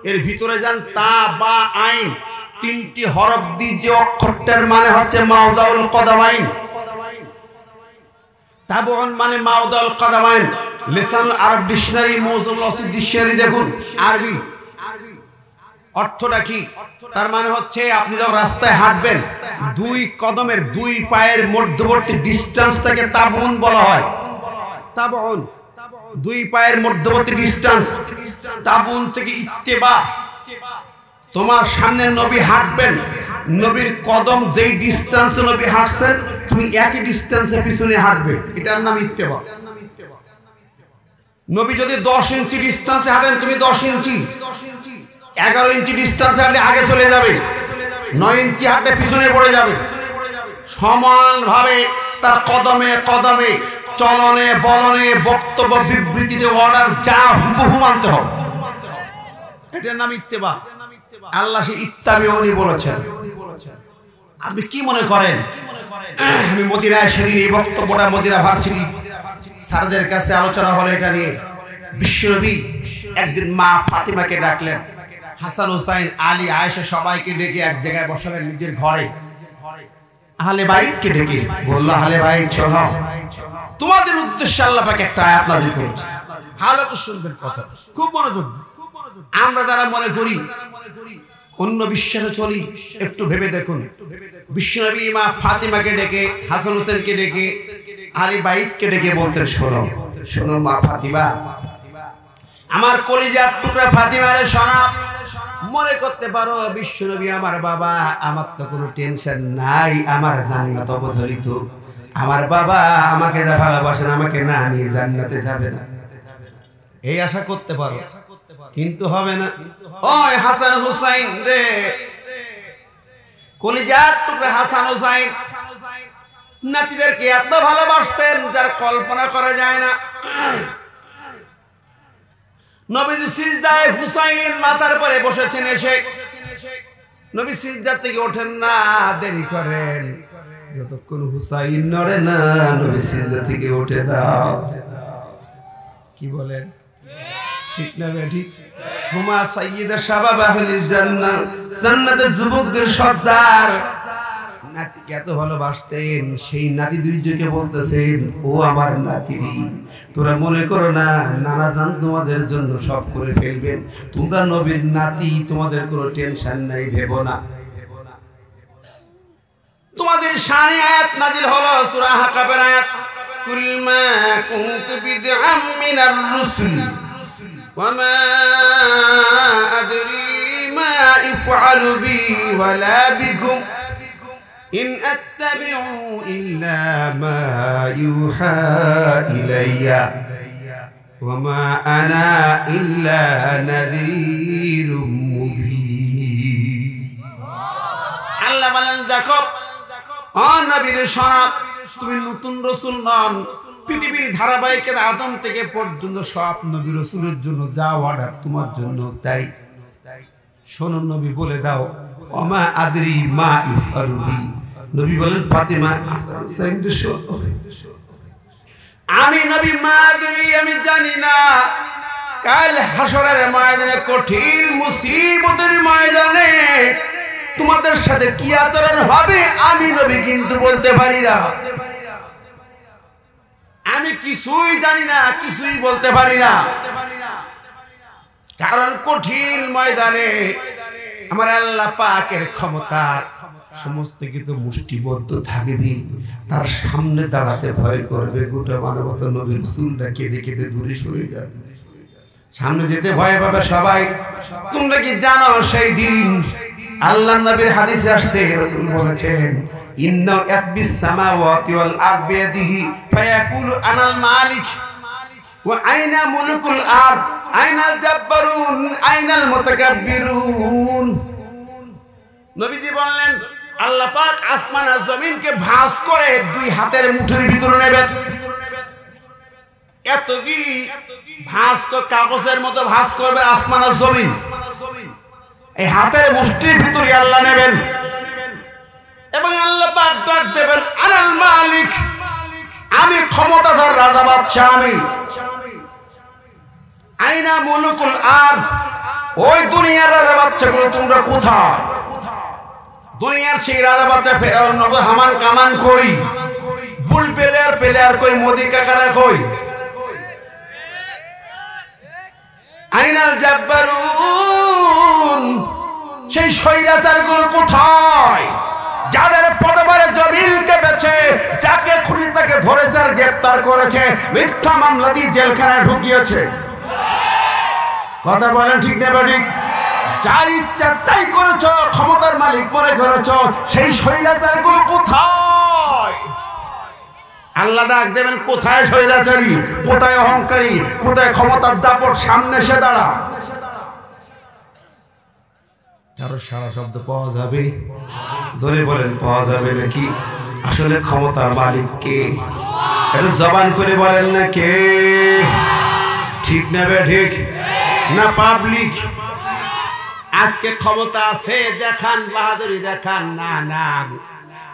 এর ভিতরে যান তা বা আইন, তিনটি হরফ দিয়ে যে অক্ষরটার মানে হচ্ছে মাওদাউল কদামাইন। তাবুন মানে মাওদাউল কদামাইন। লিসান আরব ডিকশনারি, মৌজুম লসিদ ডিকশনারি দেখুন আরবি অর্থটা কি। তার মানে হচ্ছে আপনি যখন রাস্তায় হাঁটবেন, দুই কদমের দুই পায়ের মধ্যবর্তী ডিসটেন্সটাকে তাবুন বলা হয়। তাবুন দুই পায়ের মধ্যবর্তী ডিসটেন্স। তাবুন থেকে ইত্তেবা, তোমার সামনে নবী হাঁটবেন, নবীর কদম যেই ডিসটেন্সে নবী হাঁটছেন তুমি একই ডিসটেন্সে পিছনে হাঁটবে, এটার নাম ইত্তেবা। নবী যদি 10 ইঞ্চি ডিসটেন্সে হাঁটেন তুমি 10 ইঞ্চি, 11 ইঞ্চি ডিসটেন্সে হাঁটলে আগে চলে যাবে, 9 ইঞ্চি হাঁটলে পিছনে পড়ে যাবে। সমানভাবে তার কদমে কদমে, চলনে বলনে, বক্তব্য বিবৃতিতে অর্ডার যা হুবহু মানতে হবে, এটার নাম ইত্তেবা। আল্লাহ সে ইত্তাবিউনি বলেছেন। আপনি কি মনে করেন আমি মদিনায় সেদিন এই বক্তব্যটা মদিনা ভার্সিটি স্যারদের কাছে আলোচনা হলো এটা নিয়ে। বিশ্বনবী একদিন মা ফাতিমাকে ডাকলেন, হাসান হুসাইন আলী আয়েশা সবাইকে ডেকে এক জায়গায় বসালেন নিজের ঘরে। আহলে বাইতকে ডেকে বলল, আহলে বাইত শোনো, তোমাদের উদ্দেশ্যে আল্লাহ পাক একটা আয়াত নাযিল করেছে, ভালো করে শুনবেন কথা, খুব মনোযোগ। আমরা যারা মনে করি অন্য বিশ্বাসে চলি, একটু ভেবে দেখুন। বিশ্বনবী মা ফাতিমাকে ডেকে, হাসান হুসেনকে ডেকে, আলী বাইতকে ডেকে বলতেন, শোনো শোনো মা ফাতিমা, আমার কলিজার টুকরা ফাতিমারে শোনো, মনে করতে পারো বিশ্বনবী আমার বাবা, আমার তো কোনো টেনশন নাই, আমার জান্নাত অবধারিত, আমার বাবা আমাকে যা ভালোবাসেন আমাকে না নিয়ে জান্নাতে যাবে না, এই আশা করতে পারো, কিন্তু হবে না। ওই হাসান হুসাইন রে, কলিজার টুকরা হাসান হুসাইন নাতিদেরকে এত ভালোবাসতেন যার কল্পনা করা যায় না। নবীজি সিজদায় হুসাইন মাথার পরে বসেছেন, এসে নবী সিজদা থেকে ওঠেন না, দেরি করেন, যতক্ষণ হুসাইন নড়ে না নবী সিজদা থেকে ওঠে না। কি বলেন, ঠিক না ঠিক? হুমা সাইয়্যিদা শাবাব আহলিল জান্নাহ, জান্নাতের যুবকদের সর্দার। নাতিকে এত ভালোবাসতেন, সেই নাতি দুইজনকে বলতেছেন, ও আমার নাতিরি, তোরা মনে করো না নানা জান তোমাদের জন্য সব করে ফেলবেন, তোমরা নবীর নাতি, তোমাদের কোনো টেনশন নাই, ভেবো না। তোমাদের শানে আয়াত নাজিল হলো সূরা হাকাবের আয়াত, কুল মা কুনতু বিদআম মিনার রুসুল ওয়া মা আদরি মা ইফআলু বি ওয়ালা বিকুম ইন আত্তাবিউ ইল্লা মা ইউহা ইলাইয়া ওয়া মা আনা ইল্লা নাযীরুম মুবিন। আল্লাহ বলেন, দেখো ও নবীর শোনো, তুমি নতুন রাসূল নন, পৃথিবীর ধারাবাহিক আদম থেকে পর্যন্ত সব নবী রাসূলের জন্য যা অর্ডার তোমার জন্য তাই। শোনো নবী বলে দাও, ওমা আদরি মা ইফআলু বি। নবী বলেন, ফাতিমা আমি নবী মা আদরি, আমি জানি না কাল হাসরের ময়দানে, কঠিন মুসিবতের ময়দানে তোমাদের সাথে কি আচরণ হবে আমি নবী কিন্তু বলতে পারি না। আমি কিছুই জানি না, কিছুই বলতে পারি না, কারণ কঠিন ময়দানে আমার আল্লাহ পাকের ক্ষমতা সমস্ত কিছু মুষ্টিবদ্ধ থাকবে, তার সামনে দাঁড়াতে ভয় করবে। গোটা মানবতা নবী রাসূলরা কেঁদে কেঁদে দূরে সরে যাবে, সামনে যেতে ভয় পাবে সবাই। তোমরা কি জানো সেই দিন আল্লাহর নবীর হাদিসে আসছে, রাসূল বলেছেন, ইন্না ইয়াকবিস সামাওয়াতি ওয়াল আরদি বিয়াদিহি ফায়াকুলু আনাল মালিক ওয়া আইনা মুলকুল আরদ আইনাল জাব্বারুন আইনাল মুতাকাব্বিরুন। নবীজি বললেন, আল্লাহ পাক আসমান আর জমিনকে ভাঁজ করে দুই হাতের মুঠির ভিতরে নেবেন। এত কি ভাঁজ কাগজের মতো ভাঁজ করবে আসমান আর জমিন, এই হাতের মুষ্টির ভিতরে আল্লাহ নেবেন এবং আল্লাহ পাক ডাক দেবেন, আনাল মালিক, আমি ক্ষমতাধর রাজা বাচ্চা। আমি আইনা মুলুকুল আরদ, ওই দুনিয়ার রাজা বাচ্চাগুলো তোমরা কোথায়? দুনিয়ার সেই রাজা বাচ্চা ফেরাউন নব হামান কামান কই, বুল প্লেয়ার কই, মোদি কাকারা কই? আইনাল জাব্বারুন, সেই স্বৈরাচারগুলো কোথায়? যাদের পদবারে জমিলকে বেচে যাকে খুনি তাকে ধরেছে আর গ্রেফতার করেছে, মিথ্যা মামলা দিয়ে জেলখানায় ঢুকিয়েছে। কথা বলেন ঠিক না ঠিক? যার ইচ্ছা তাই করেছো, ক্ষমতার মালিক মনে করেছো, সেই স্বৈরাচারগুলো কোথায়? আল্লাহ ডাক দেবেন, কোথায় স্বৈরাচারী, কোথায় অহংকারী, কোথায় ক্ষমতার দাপট? সামনে এসে দাঁড়া। কারো সারা শব্দ পাওয়া যাবে? জোরে বলেন, পাওয়া যাবে নাকি? আসলে ক্ষমতার মালিক কে? একটু জবান করে বলেন না কে? ঠিক না বে ঠিক না? পাবলিক আজকে ক্ষমতা আছে দেখান, বাহাদুরি দেখান। না না,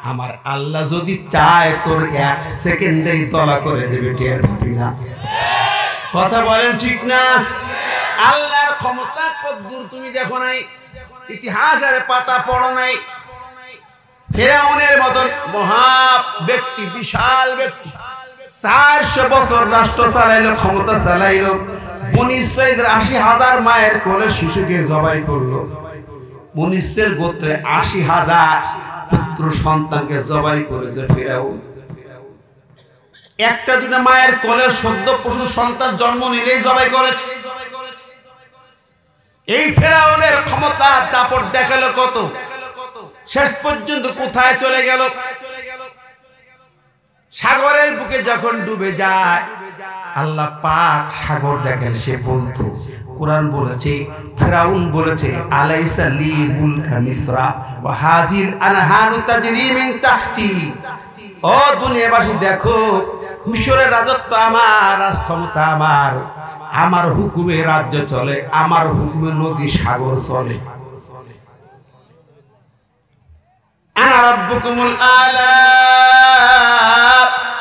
আমার আল্লাহ যদি চায় তোর 1 সেকেন্ডেই তলা করে দেবে, টের পাবি না। কথা বলেন ঠিক না? আল্লাহর ক্ষমতা কদ্দুর তুমি দেখো নাই, ইতিহাসের পাতা পড়ো নাই? ফেরাউনের মতন মহা ব্যক্তি, বিশাল ব্যক্তি, 400 বছর রাষ্ট্র চালাইলো, ক্ষমতা চালাইলো। বনি ইসরাইলের 80,000 মায়ের কোলে শিশুকে জবাই করলো। বনি ইসরাইল গোত্রে 80,000 পুত্র সন্তানকে জবাই করেছে ফেরাউন। একটা দুটা মায়ের কোলে সদ্য প্রসূত সন্তান জন্ম নিলেই জবাই করেছে। এই ফেরাউনের ক্ষমতা দাপট দেখালো কত, শেষ পর্যন্ত কোথায় চলে গেল? সাগরের বুকে যখন ডুবে যায়, আল্লাহ পাক সাগর দেখেন, সে বলতো, কোরআন বলেছে, ফেরাউন বলেছে, আলাইসা লি মুলকা মিসরা ওয়া হাযিল আনহারু তাজরি মিন তাহতি। ও দুনিয়াবাসী দেখো, মিশরের রাজত্ব আমার, রাজক্ষমতা আমার, আমার হুকুমে রাজ্য চলে, আমার হুকুমে নদী সাগর চলে। আনা রাব্বুকুমুল আলা,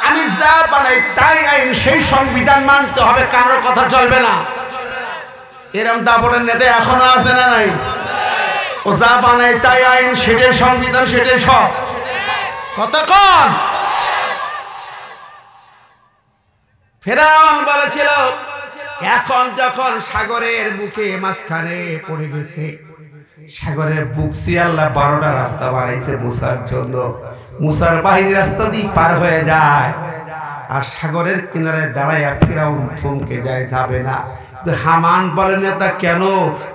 আমি যা বানাই তাই আইন, সেই সংবিধান মানতে হবে, কারোর কথা চলবে না। এরকম দাপটের নেতা এখনো আছে না নাই? ও যা বানাই তাই আইন, সেটাই সংবিধান, সেটাই সব। কতক্ষণ ফেরাউন বলেছিল, এখন যখন সাগরের বুকে মাঝখানে পড়ে গেছে, সাগরের বুক দিয়ে আল্লাহ 12টা রাস্তা বানাইছে মুসার জন্য। মুসার বাহিনী রাস্তা দিয়ে পার হয়ে যায়, আর সাগরের কিনারে দাঁড়াইয়া ফেরাউন থমকে যায়, যাবে না। হামান বলে, নেতা কেন?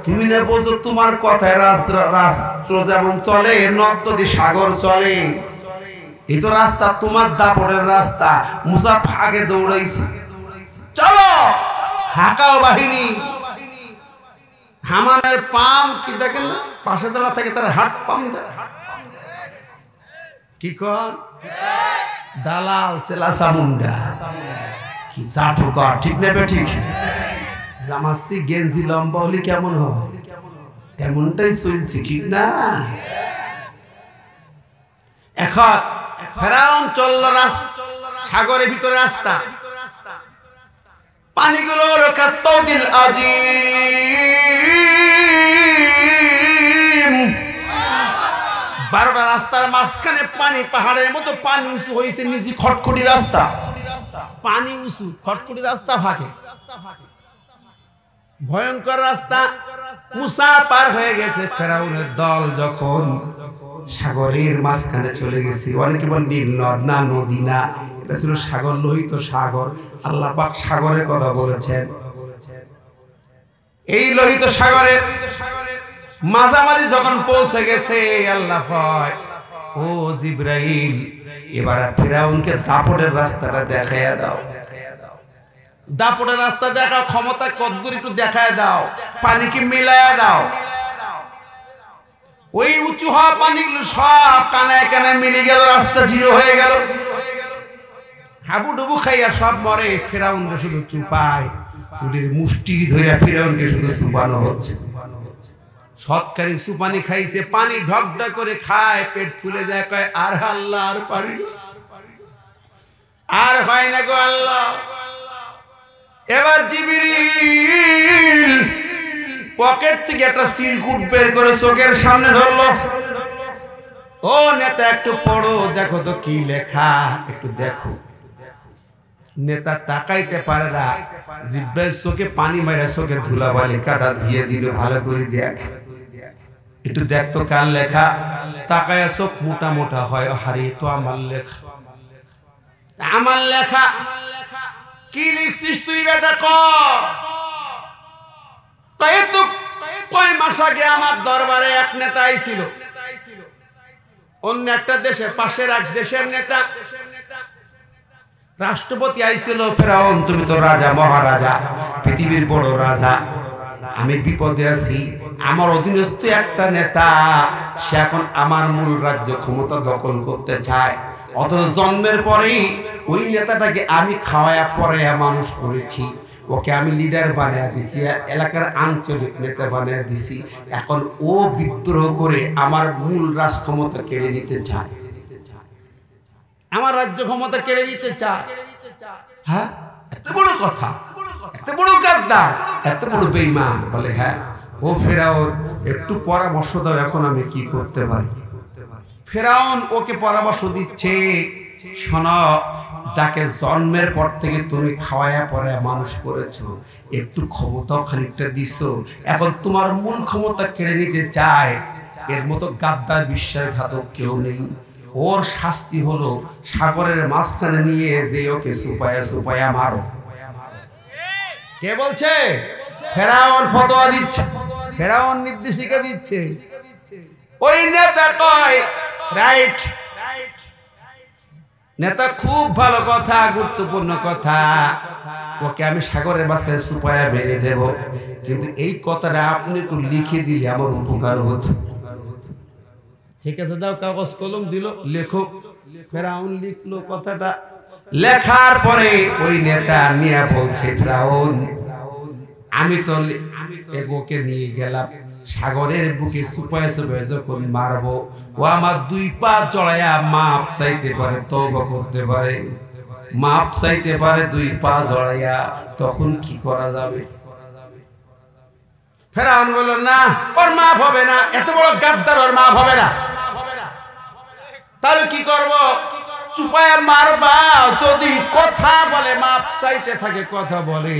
তুমি না বলছো তোমার কথায় রাষ্ট্র যেমন চলে, নদ নদী সাগর চলে, এই তো রাস্তা তোমার দাপটের রাস্তা। মুসা ফাঁকে দৌড়াইছে, চলো হাঁকাও বাহিনী। হামানের পাম কি দেখেন না, পাশে যারা থাকে তার হাট পাম দেয়। কি কর দালাল চেলা চামুন্ডা, কি চাটু কর, ঠিক নেবে ঠিক? জামাসি গেঞ্জি লম্বা হলে কেমন হয়, তেমনটাই চলছে, ঠিক না? এখন ফেরাউন চললো সাগরের ভিতরে রাস্তা, পানিগুলো হলো কাত্তাউদিল আজিম। 12টা রাস্তার মাঝখানে পানি, পাহাড়ের মতো পানি উঁচু হয়েছে, নিচে খটখটি রাস্তা, পানি উঁচু, খটখটি রাস্তা, ফাঁকে ভয়ঙ্কর রাস্তা। মুসা পার হয়ে গেছে, ফেরাউনের দল যখন সাগরের মাঝখানে চলে গেছে। অনেকে বল নীল নদ না, নদী না, এটা ছিল সাগর, লোহিত সাগর। আল্লাহ পাক সাগরের কথা বলেছেন। এই লোহিত সাগরের মাঝামাঝি যখন পৌঁছে গেছে, আল্লাহ কয়, ও জিবরাইল, এবার ফেরাউনকে দাপটের রাস্তাটা দেখাইয়া দাও। দাপটের রাস্তা দেখাও, ক্ষমতা কদ্দুর একটু দেখায় দাও, পানিকে মিলাইয়া দাও। ওই উঁচু হওয়া পানিগুলো সব কানায় কানায় মিলে গেল, রাস্তা জিরো হয়ে গেল, হাবুডুবু খাইয়া সব মরে। ফেরাউনকে শুধু চুপায়, চুলের মুষ্টি ধরে ফেরাউনকে শুধু চুপানো হচ্ছে। সৎকারী চুপানি খাইছে, পানি ঢকঢক করে খায়, পেট ফুলে যায়, কয় আর আল্লাহ আর পারি। আর হয় না গো আল্লাহ। এবার জিবরিল পকেট থেকে একটা চিরকুট বের করে চোখের সামনে ধরলো। ও নেতা একটু পড়ো, দেখো তো কি লেখা, একটু দেখো। নেতা তাকাইতে পারে না, জিব্রাইল চোখে পানি মারা চোখে ধুলাবালি কাদা ধুয়ে দিল, ভালো করে দেখ, একটু দেখ তো কার লেখা। তাকায় চোখ মোটা মোটা হয়, হারিয়ে তো আমার লেখা, আমার লেখা। কি লিখছিস তুই বেটা? কয় মাস আগে আমার দরবারে এক নেতা আইছিল, অন্য একটা দেশের পাশের এক দেশের নেতা, রাষ্ট্রপতি আইছিল। ফেরাউন, তুমি তো রাজা, মহারাজা, পৃথিবীর বড় রাজা, আমি বিপদে আছি। আমার অধীনস্থ একটা নেতা, সে এখন আমার মূল রাজ্য ক্ষমতা দখল করতে চায়। অথচ জন্মের পরেই ওই নেতাটাকে আমি খাওয়ায়া পড়াইয়া মানুষ করেছি, ওকে আমি লিডার বানিয়ে দিছি, এলাকার আঞ্চলিক নেতা বানিয়ে দিছি। এখন ও বিদ্রোহ করে আমার মূল রাজ ক্ষমতা কেড়ে নিতে চায়, আমার রাজ্য ক্ষমতা কেড়ে নিতে চায়। হ্যাঁ, এত বড় কথা, এত বড় গাদ্দার, এত বড় বেঈমান। বলে হ্যাঁ। ও ফেরাউন, একটু পরামর্শ দাও, এখন আমি কি করতে পারি? ফেরাউন ওকে পরামর্শ দিচ্ছে, শোনো, যাকে জন্মের পর থেকে তুমি খাওয়ায়া পড়ায়া মানুষ করেছো, একটু ক্ষমতাও খানিকটা দিছো, এখন তোমার মূল ক্ষমতা কেড়ে নিতে চায়। এর মতো গাদ্দার বিশ্বাসঘাতক কেউ নেই। ওর শাস্তি হলো সাগরের মাঝখানে নিয়ে যে ওকে সুপায়া সুপায়া মারো। কে বলছে? ফেরাউন ফতোয়া দিচ্ছে, ফেরাউন নির্দেশিকা দিচ্ছে। ওই নেতা কয় রাইট, নেতা খুব ভালো কথা, গুরুত্বপূর্ণ কথা, ওকে আমি সাগরের মাঝখানে সুপায়া মেরে দেব, কিন্তু এই কথাটা আপনি একটু লিখে দিলে আমার উপকার হতো। ঠিক আছে, দাও, কাগজ কলম দিল, লেখো। ফেরাউন লিখলো কথাটা। লেখার পরে ওই নেতা নিয়ে বলছে, ফেরাউন, আমি তো ওকে নিয়ে গেলাম সাগরের বুকে, সুপায় সুপায় যখন মারবো, ও আমার দুই পা জড়াইয়া মাপ চাইতে পারে, তওবা করতে পারে, মাপ চাইতে পারে দুই পা জড়াইয়া, তখন কি করা যাবে? ফেরাউন বলল, না, ওর মাপ হবে না, এত বড় গাদ্দার, ওর মাপ হবে না। তাহলে কি করব? চুপায় মারবা, যদি কথা বলে, মাপ চাইতে থাকে, কথা বলে,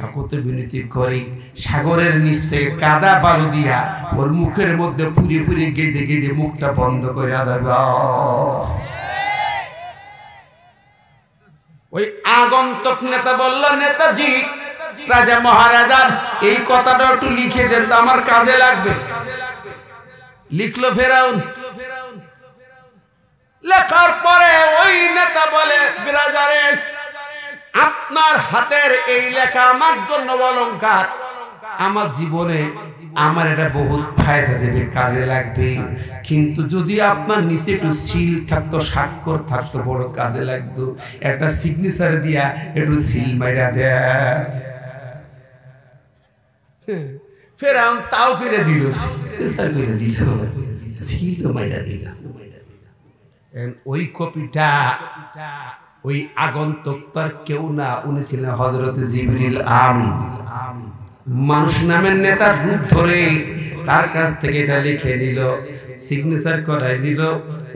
কাকুতে বিনতি করি, সাগরের নিচ থেকে কাদা বালু দিয়া ওর মুখের মধ্যে পুড়ে পুড়ে গেঁদে গেঁদে মুখটা বন্ধ করে দেব। ওই আগন্তুক নেতা বলল, নেতাজি, রাজা মহারাজার এই কথাটা একটু লিখে দেন তো, আমার কাজে লাগবে। লিখলো ফেরাউন। লেখার পরে ওই নেতা বলে, বিরাজারে, আপনার হাতের এই লেখা আমার জন্য অলংকার, আমার জীবনে আমার এটা বহুত ফায়দা দেবে, কাজে লাগবে, কিন্তু যদি আপনার নিচে একটু সিল থাকতো, স্বাক্ষর থাকতো, বড় কাজে লাগতো, একটা সিগনেচার দিয়া একটু সিল মাইরা দেয়। ফেরাউন তাও করে দিল, সিগনেচার করে দিল, সিল মাইরা দিল। ওই কপিটা ওই আগন্তুক তার কেউ না, উনি ছিলেন হযরত জিবরিল আমিন। মানুষ নামের নেতার রূপ ধরে তার কাছ থেকে এটা লিখে নিল, সিগনেচার করাই নিল।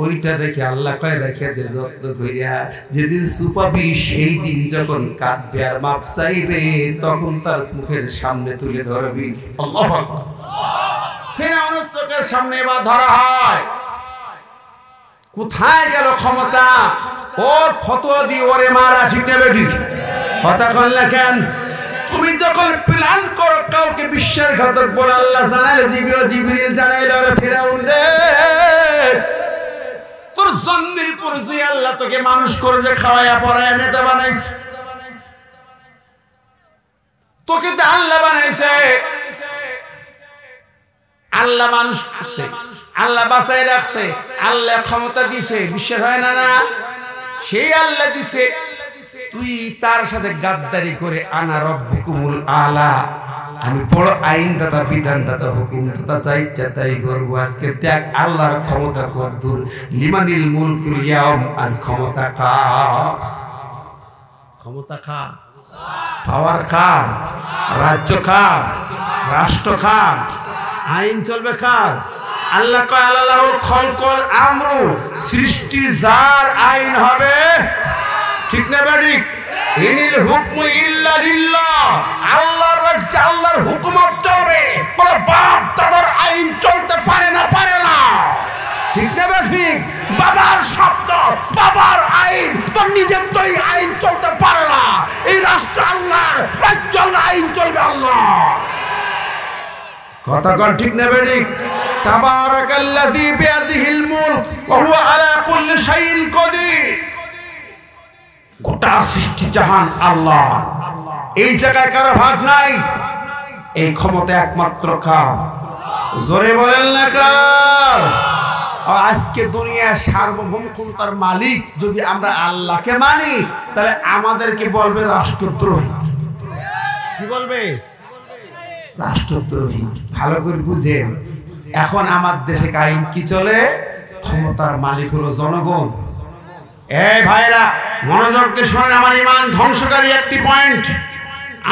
ওইটা রেখে আল্লাহ কয় রেখে দে যত্ন কইরা, যেদিন সুপাবি সেই দিন যখন কাঁদবে আর মাপ চাইবে, তখন তার মুখের সামনে তুলে ধরবি। আল্লাহু আকবার। ফেরাউনের চোখের সামনে এবার ধরা হয়। কোথায় গেল ক্ষমতা? ওর ফতোয়া দিয়ে ওরে মারা, ঠিক না বেটি? কথা কন লেখেন। তুমি যখন প্ল্যান করো কাউকে বিশ্বাসঘাতক বলে, আল্লাহ জানাইলে, জিবরিল জানাইলে, ওরে ফেরাউন রে, তোর জন্মের পর যে আল্লাহ তোকে মানুষ করে যে খাওয়ায়া পড়ায়া নেতা বানাইছে, তোকে তো আল্লাহ বানাইছে, আল্লাহ মানুষ করছে, আল্লাহ বাঁচাই রাখছে, আল্লাহ ক্ষমতা দিছে, বিশ্বাস হয় না? না, সেই আল্লাহ দিছে, তুই তার সাথে গাদ্দারি করে, আনা রব্বুকুমুল আলা, আমি বড় আইনদাতা, বিধানদাতা, হুকুমদাতা, যা ইচ্ছা তাই করবো। আজকে দেখ আল্লাহর ক্ষমতা কত দূর। লিমানিল মুলকুল ইয়াউম, আজ ক্ষমতা কার? ক্ষমতা কার, পাওয়ার কার, রাজ্য কার, রাষ্ট্র কার, আইন চলবে কার? আল্লাহ কয় আল্লাহুল খলকুল আমরু, সৃষ্টি যার আইন হবে। ঠিক না বেঠিক? ইনিল হুকমু ইল্লা লিল্লাহ, আল্লাহর রাজ্যে আল্লাহর হুকুমত চলবে, কোনো বাপ দাদার আইন চলতে পারে না, পারে না। ঠিক না বেঠিক? বাবার শব্দ, বাবার আইন, তোর নিজের তো আইন চলতে পারে না। এই রাষ্ট্র আল্লাহর, রাজ্য আল্লাহর, আইন চলবে আল্লাহ। কথা কন ঠিক না বেঠিক? তাবারাকাল্লাযী বিয়াদিহিল মুলক ওয়া হুয়া আলা কুল্লি শাইইন কাদির। গোটা সৃষ্টি জাহান আল্লাহ, এই জায়গায় কারো ভাগ নাই। এই ক্ষমতা একমাত্র কার? জোরে বলেন না কার? আজকে দুনিয়ার সার্বভৌম ক্ষমতার মালিক যদি আমরা আল্লাহকে মানি, তাহলে আমাদেরকে বলবে রাষ্ট্রদ্রোহী। কি বলবে? রাষ্ট্রদ্রোহী। ভালো করে বুঝেন, এখন আমার দেশে আইন কি চলে? ক্ষমতার মালিক হলো জনগণ। এই ভাইরা মনোযোগ দিয়ে শোনেন, আমার ঈমান ধ্বংসকারী একটি পয়েন্ট।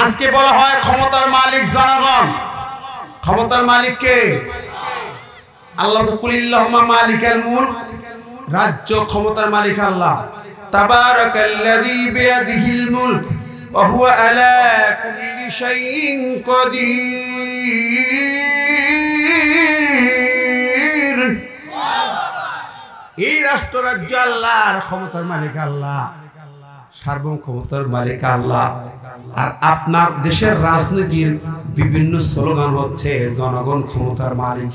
আজকে বলা হয় ক্ষমতার মালিক জনগণ। ক্ষমতার মালিক কে? আল্লাহ তো কুলিল্লাহুম্মা মালিকাল মুলক, রাজ্য ক্ষমতার মালিক আল্লাহ। তাবারাকাল্লাযী বিয়াদিহিল মুলক ওয়া হুয়া আলা কুল্লি শাইইন কাদির। এই রাষ্ট্র রাজ্য আল্লাহর, ক্ষমতার মালিক আল্লাহ, সার্বভৌম ক্ষমতার মালিক আল্লাহ। আর আপনার দেশের রাজনীতির বিভিন্ন স্লোগান হচ্ছে জনগণ ক্ষমতার মালিক।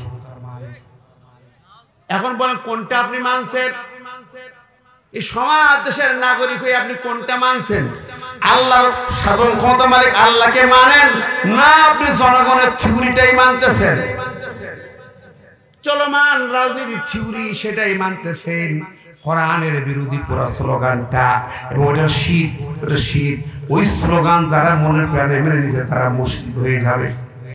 এখন বলেন কোনটা আপনি মানছেন? এই সমাজ দেশের নাগরিক হয়ে আপনি কোনটা মানছেন? আল্লাহর সার্বভৌম ক্ষমতার মালিক আল্লাহকে মানেন, না আপনি জনগণের থিওরিটাই মানতেছেন? চলমান রাজনীতির থিওরি সেটাই মানতেছেন। কোরআনের বিরোধী পুরা স্লোগানটা, এবং ওটা শীত, ওই স্লোগান যারা মনে প্রাণে মেনে নিছে তারা মুশরিক হয়ে যাবে।